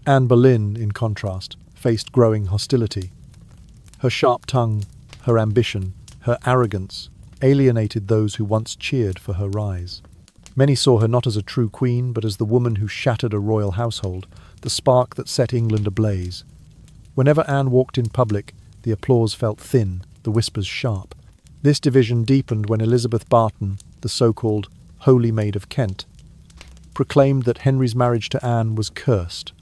Anne Boleyn, in contrast, faced growing hostility. Her sharp tongue, her ambition, her arrogance alienated those who once cheered for her rise. Many saw her not as a true queen, but as the woman who shattered a royal household, the spark that set England ablaze. Whenever Anne walked in public, the applause felt thin, the whispers sharp. This division deepened when Elizabeth Barton, the so-called Holy Maid of Kent, proclaimed that Henry's marriage to Anne was cursed,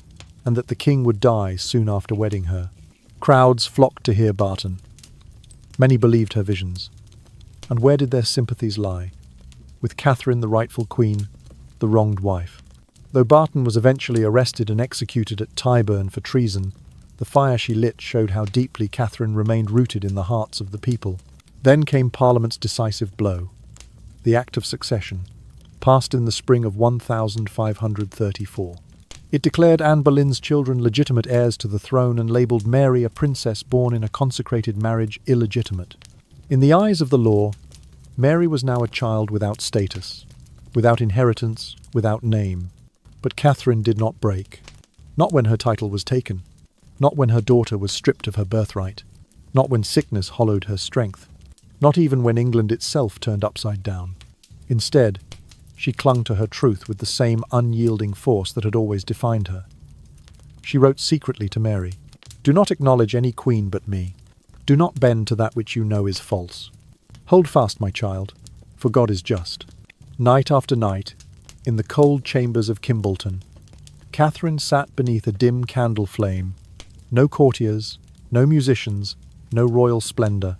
and that the king would die soon after wedding her. Crowds flocked to hear Barton. Many believed her visions. And where did their sympathies lie? with Catherine, the rightful queen, the wronged wife. Though Barton was eventually arrested and executed at Tyburn for treason, the fire she lit showed how deeply Catherine remained rooted in the hearts of the people. Then came Parliament's decisive blow, the Act of Succession, passed in the spring of 1534. It declared Anne Boleyn's children legitimate heirs to the throne and labelled Mary, a princess born in a consecrated marriage, illegitimate. In the eyes of the law, Mary was now a child without status, without inheritance, without name. But Catherine did not break. Not when her title was taken. Not when her daughter was stripped of her birthright. Not when sickness hollowed her strength. Not even when England itself turned upside down. Instead, she clung to her truth with the same unyielding force that had always defined her. She wrote secretly to Mary, "Do not acknowledge any queen but me. Do not bend to that which you know is false. Hold fast, my child, for God is just." Night after night, in the cold chambers of Kimbolton, Catherine sat beneath a dim candle flame. No courtiers, no musicians, no royal splendour,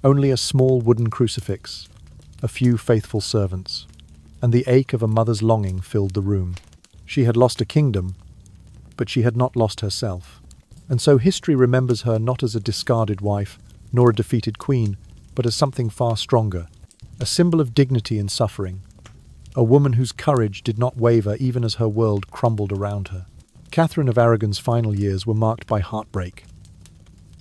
only a small wooden crucifix, a few faithful servants, and the ache of a mother's longing filled the room. She had lost a kingdom, but she had not lost herself. And so history remembers her not as a discarded wife, nor a defeated queen, but as something far stronger, a symbol of dignity in suffering, a woman whose courage did not waver even as her world crumbled around her. Catherine of Aragon's final years were marked by heartbreak,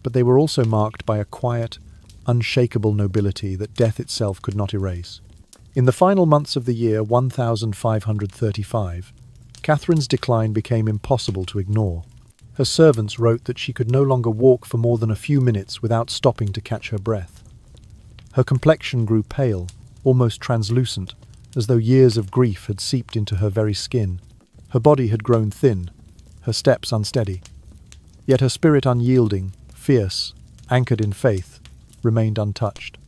but they were also marked by a quiet, unshakable nobility that death itself could not erase. In the final months of the year 1535, Catherine's decline became impossible to ignore. Her servants wrote that she could no longer walk for more than a few minutes without stopping to catch her breath. Her complexion grew pale, almost translucent, as though years of grief had seeped into her very skin. Her body had grown thin, her steps unsteady. Yet her spirit unyielding, fierce, anchored in faith, remained untouched.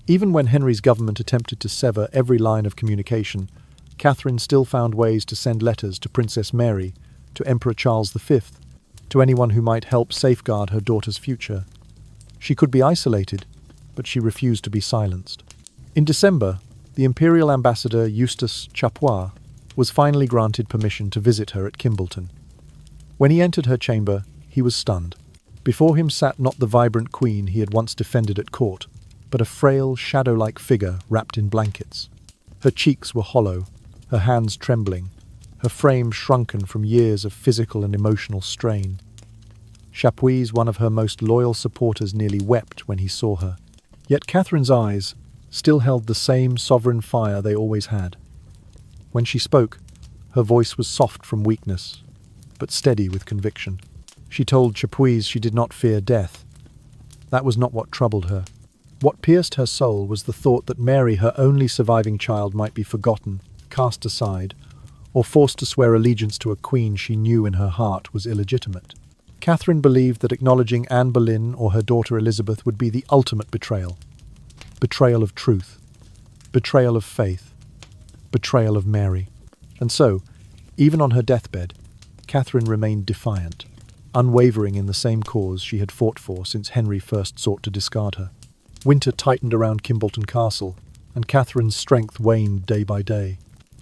Even when Henry's government attempted to sever every line of communication, Catherine still found ways to send letters to Princess Mary, to Emperor Charles V, to anyone who might help safeguard her daughter's future. She could be isolated, but she refused to be silenced. In December, the imperial ambassador Eustace Chapuis was finally granted permission to visit her at Kimbolton. When he entered her chamber, he was stunned. Before him sat not the vibrant queen he had once defended at court, but a frail, shadow-like figure wrapped in blankets. Her cheeks were hollow, her hands trembling, her frame shrunken from years of physical and emotional strain. Chapuis, one of her most loyal supporters, nearly wept when he saw her. Yet Catherine's eyes still held the same sovereign fire they always had. When she spoke, her voice was soft from weakness, but steady with conviction. She told Chapuis she did not fear death. That was not what troubled her. What pierced her soul was the thought that Mary, her only surviving child, might be forgotten, cast aside, or forced to swear allegiance to a queen she knew in her heart was illegitimate. Catherine believed that acknowledging Anne Boleyn or her daughter Elizabeth would be the ultimate betrayal. Betrayal of truth, betrayal of faith, betrayal of Mary. And so, even on her deathbed, Catherine remained defiant, unwavering in the same cause she had fought for since Henry first sought to discard her. Winter tightened around Kimbolton Castle, and Catherine's strength waned day by day.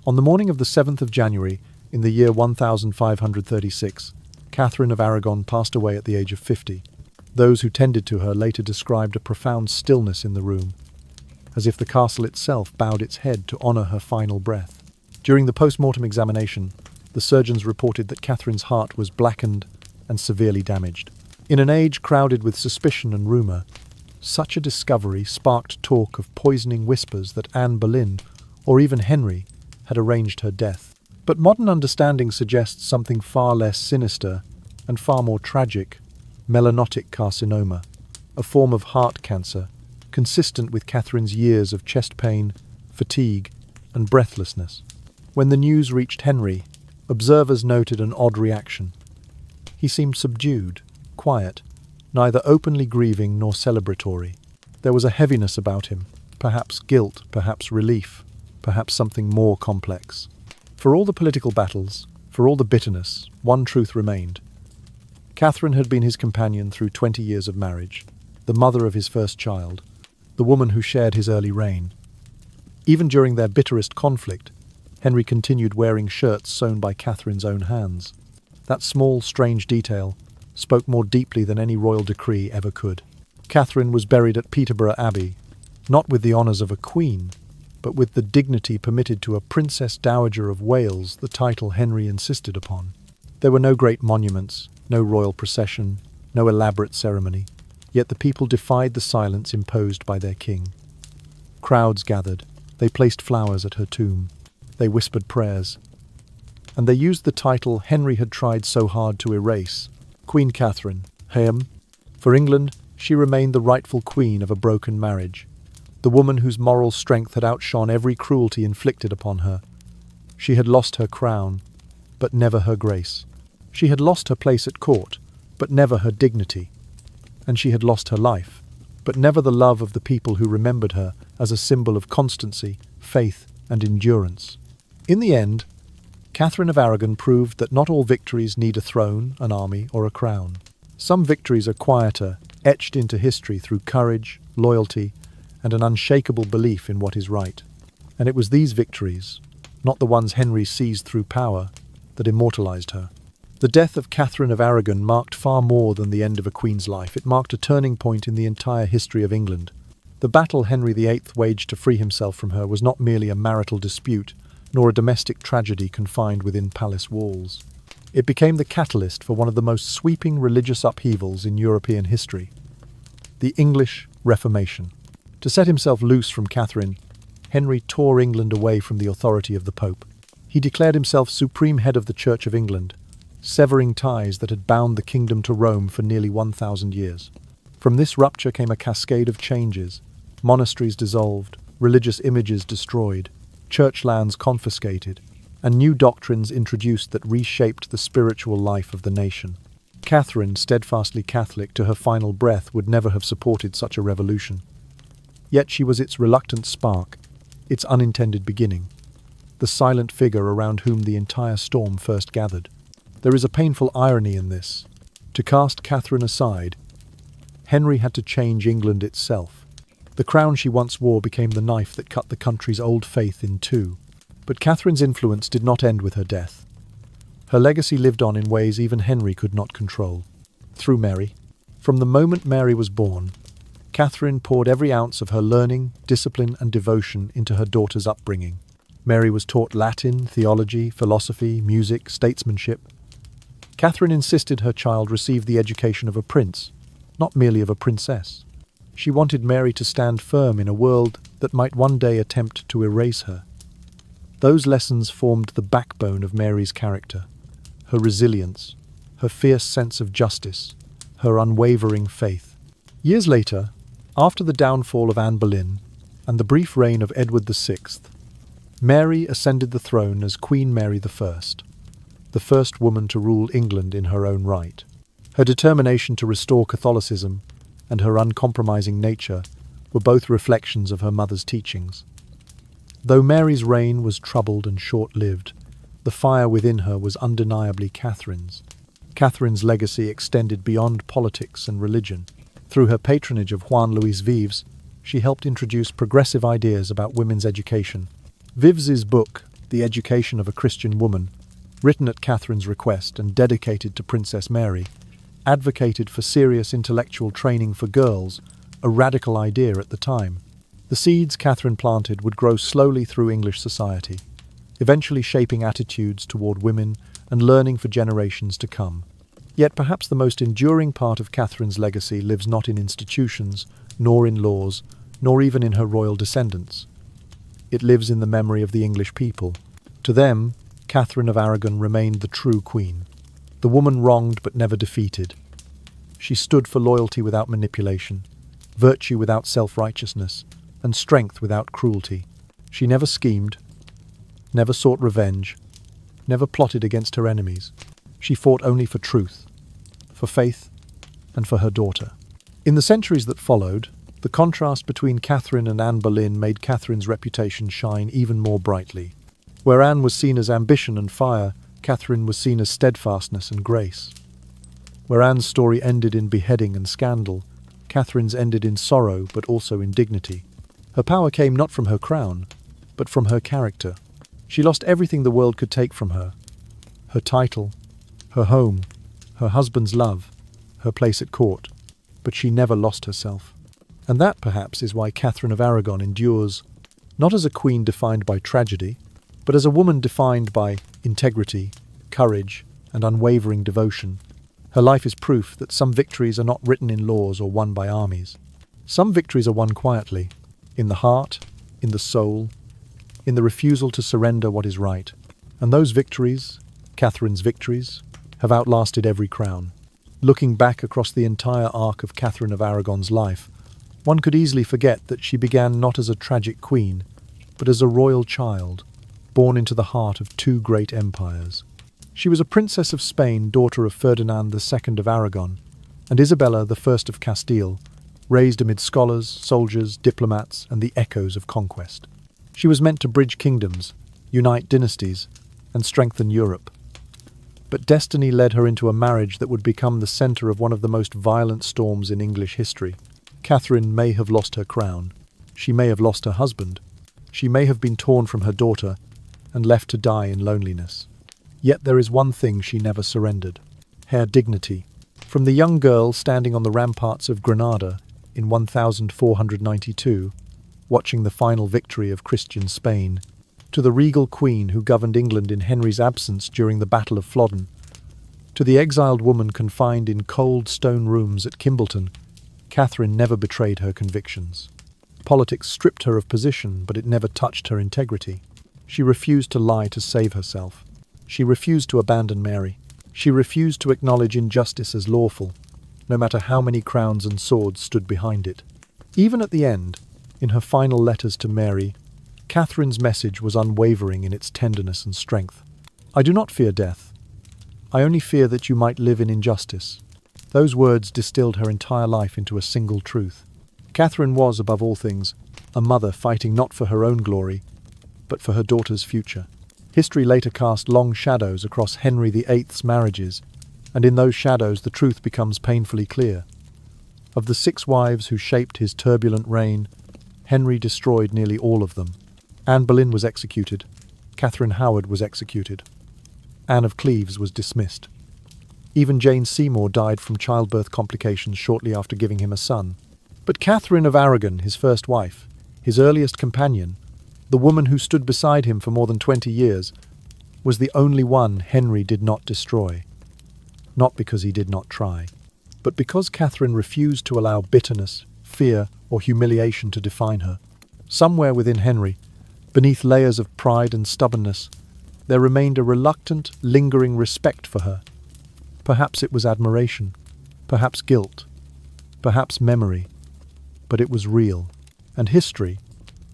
On the morning of the 7th of January, in the year 1536, Catherine of Aragon passed away at the age of 50. Those who tended to her later described a profound stillness in the room, as if the castle itself bowed its head to honour her final breath. During the post-mortem examination, the surgeons reported that Catherine's heart was blackened and severely damaged. In an age crowded with suspicion and rumour, such a discovery sparked talk of poisoning whispers that Anne Boleyn, or even Henry, had arranged her death. But modern understanding suggests something far less sinister and far more tragic: melanotic carcinoma, a form of heart cancer, consistent with Catherine's years of chest pain, fatigue, and breathlessness. When the news reached Henry, observers noted an odd reaction. He seemed subdued, quiet, neither openly grieving nor celebratory. There was a heaviness about him, perhaps guilt, perhaps relief, perhaps something more complex. For all the political battles, for all the bitterness, one truth remained. Catherine had been his companion through 20 years of marriage, the mother of his first child, the woman who shared his early reign. Even during their bitterest conflict, Henry continued wearing shirts sewn by Catherine's own hands. That small, strange detail spoke more deeply than any royal decree ever could. Catherine was buried at Peterborough Abbey, not with the honours of a queen, but with the dignity permitted to a Princess Dowager of Wales, the title Henry insisted upon. There were no great monuments, no royal procession, no elaborate ceremony, yet the people defied the silence imposed by their king. Crowds gathered, they placed flowers at her tomb, they whispered prayers, and they used the title Henry had tried so hard to erase, Queen Catherine, Hayam. For England, she remained the rightful queen of a broken marriage, the woman whose moral strength had outshone every cruelty inflicted upon her. She had lost her crown, but never her grace. She had lost her place at court, but never her dignity. And she had lost her life, but never the love of the people who remembered her as a symbol of constancy, faith, and endurance. In the end, Catherine of Aragon proved that not all victories need a throne, an army, or a crown. Some victories are quieter, etched into history through courage, loyalty, and an unshakable belief in what is right. And it was these victories, not the ones Henry seized through power, that immortalized her. The death of Catherine of Aragon marked far more than the end of a queen's life. It marked a turning point in the entire history of England. The battle Henry VIII waged to free himself from her was not merely a marital dispute, nor a domestic tragedy confined within palace walls. It became the catalyst for one of the most sweeping religious upheavals in European history, the English Reformation. To set himself loose from Catherine, Henry tore England away from the authority of the Pope. He declared himself supreme head of the Church of England, severing ties that had bound the kingdom to Rome for nearly 1,000 years. From this rupture came a cascade of changes: monasteries dissolved, religious images destroyed, church lands confiscated, and new doctrines introduced that reshaped the spiritual life of the nation. Catherine, steadfastly Catholic to her final breath, would never have supported such a revolution. Yet she was its reluctant spark, its unintended beginning, the silent figure around whom the entire storm first gathered. There is a painful irony in this. To cast Catherine aside, Henry had to change England itself. The crown she once wore became the knife that cut the country's old faith in two. But Catherine's influence did not end with her death. Her legacy lived on in ways even Henry could not control. Through Mary. From the moment Mary was born, Catherine poured every ounce of her learning, discipline, and devotion into her daughter's upbringing. Mary was taught Latin, theology, philosophy, music, statesmanship. Catherine insisted her child receive the education of a prince, not merely of a princess. She wanted Mary to stand firm in a world that might one day attempt to erase her. Those lessons formed the backbone of Mary's character, her resilience, her fierce sense of justice, her unwavering faith. Years later, after the downfall of Anne Boleyn and the brief reign of Edward VI, Mary ascended the throne as Queen Mary I, the first woman to rule England in her own right. Her determination to restore Catholicism and her uncompromising nature were both reflections of her mother's teachings. Though Mary's reign was troubled and short-lived, the fire within her was undeniably Catherine's. Catherine's legacy extended beyond politics and religion. Through her patronage of Juan Luis Vives, she helped introduce progressive ideas about women's education. Vives's book, The Education of a Christian Woman, written at Catherine's request and dedicated to Princess Mary, advocated for serious intellectual training for girls, a radical idea at the time. The seeds Catherine planted would grow slowly through English society, eventually shaping attitudes toward women and learning for generations to come. Yet perhaps the most enduring part of Catherine's legacy lives not in institutions, nor in laws, nor even in her royal descendants. It lives in the memory of the English people. To them, Catherine of Aragon remained the true queen, the woman wronged but never defeated. She stood for loyalty without manipulation, virtue without self-righteousness, and strength without cruelty. She never schemed, never sought revenge, never plotted against her enemies. She fought only for truth, for faith, and for her daughter. In the centuries that followed, the contrast between Catherine and Anne Boleyn made Catherine's reputation shine even more brightly. Where Anne was seen as ambition and fire, Catherine was seen as steadfastness and grace. Where Anne's story ended in beheading and scandal, Catherine's ended in sorrow but also in dignity. Her power came not from her crown, but from her character. She lost everything the world could take from her. Her title, her home, her husband's love, her place at court. But she never lost herself. And that, perhaps, is why Catherine of Aragon endures, not as a queen defined by tragedy, but as a woman defined by integrity, courage, and unwavering devotion. Her life is proof that some victories are not written in laws or won by armies. Some victories are won quietly, in the heart, in the soul, in the refusal to surrender what is right. And those victories, Catherine's victories, have outlasted every crown. Looking back across the entire arc of Catherine of Aragon's life, one could easily forget that she began not as a tragic queen, but as a royal child, born into the heart of two great empires. She was a princess of Spain, daughter of Ferdinand II of Aragon, and Isabella I of Castile, raised amid scholars, soldiers, diplomats, and the echoes of conquest. She was meant to bridge kingdoms, unite dynasties, and strengthen Europe. But destiny led her into a marriage that would become the centre of one of the most violent storms in English history. Catherine may have lost her crown. She may have lost her husband. She may have been torn from her daughter and left to die in loneliness. Yet there is one thing she never surrendered: her dignity. From the young girl standing on the ramparts of Granada in 1492, watching the final victory of Christian Spain, to the regal queen who governed England in Henry's absence during the Battle of Flodden, to the exiled woman confined in cold stone rooms at Kimbleton, Catherine never betrayed her convictions. Politics stripped her of position, but it never touched her integrity. She refused to lie to save herself. She refused to abandon Mary. She refused to acknowledge injustice as lawful, no matter how many crowns and swords stood behind it. Even at the end, in her final letters to Mary, Catherine's message was unwavering in its tenderness and strength. "I do not fear death. I only fear that you might live in injustice." Those words distilled her entire life into a single truth. Catherine was, above all things, a mother fighting not for her own glory, but for her daughter's future. History later cast long shadows across Henry VIII's marriages, and in those shadows the truth becomes painfully clear. Of the 6 wives who shaped his turbulent reign, Henry destroyed nearly all of them. Anne Boleyn was executed. Catherine Howard was executed. Anne of Cleves was dismissed. Even Jane Seymour died from childbirth complications shortly after giving him a son. But Catherine of Aragon, his first wife, his earliest companion, the woman who stood beside him for more than 20 years, was the only one Henry did not destroy. Not because he did not try, but because Catherine refused to allow bitterness, fear, or humiliation to define her. Somewhere within Henry, beneath layers of pride and stubbornness, there remained a reluctant, lingering respect for her. Perhaps it was admiration, perhaps guilt, perhaps memory, but it was real. And history,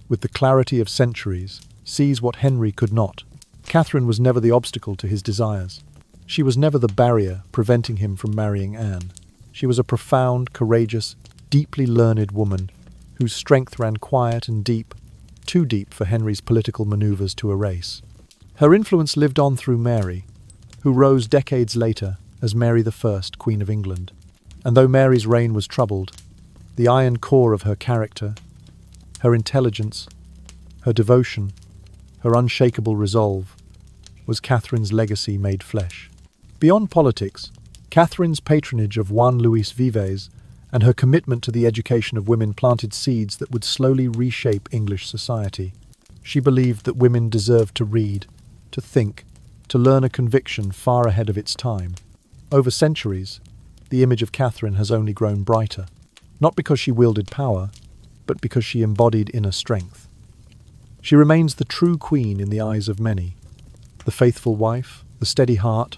with the clarity of centuries, sees what Henry could not. Catherine was never the obstacle to his desires. She was never the barrier preventing him from marrying Anne. She was a profound, courageous, deeply learned woman whose strength ran quiet and deep, too deep for Henry's political maneuvers to erase. Her influence lived on through Mary, who rose decades later as Mary I, Queen of England. And though Mary's reign was troubled, the iron core of her character, her intelligence, her devotion, her unshakable resolve, was Catherine's legacy made flesh. Beyond politics, Catherine's patronage of Juan Luis Vives and her commitment to the education of women planted seeds that would slowly reshape English society. She believed that women deserved to read, to think, to learn a conviction far ahead of its time. Over centuries, the image of Catherine has only grown brighter, not because she wielded power, but because she embodied inner strength. She remains the true queen in the eyes of many, the faithful wife, the steady heart,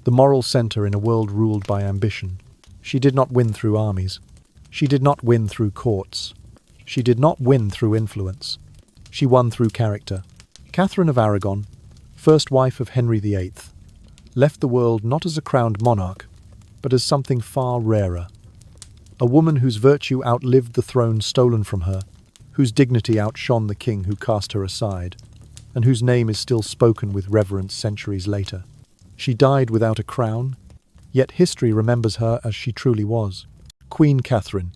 the moral centre in a world ruled by ambition. She did not win through armies. She did not win through courts. She did not win through influence. She won through character. Catherine of Aragon, first wife of Henry VIII, left the world not as a crowned monarch, but as something far rarer. A woman whose virtue outlived the throne stolen from her, whose dignity outshone the king who cast her aside, and whose name is still spoken with reverence centuries later. She died without a crown, yet history remembers her as she truly was. Queen Catherine,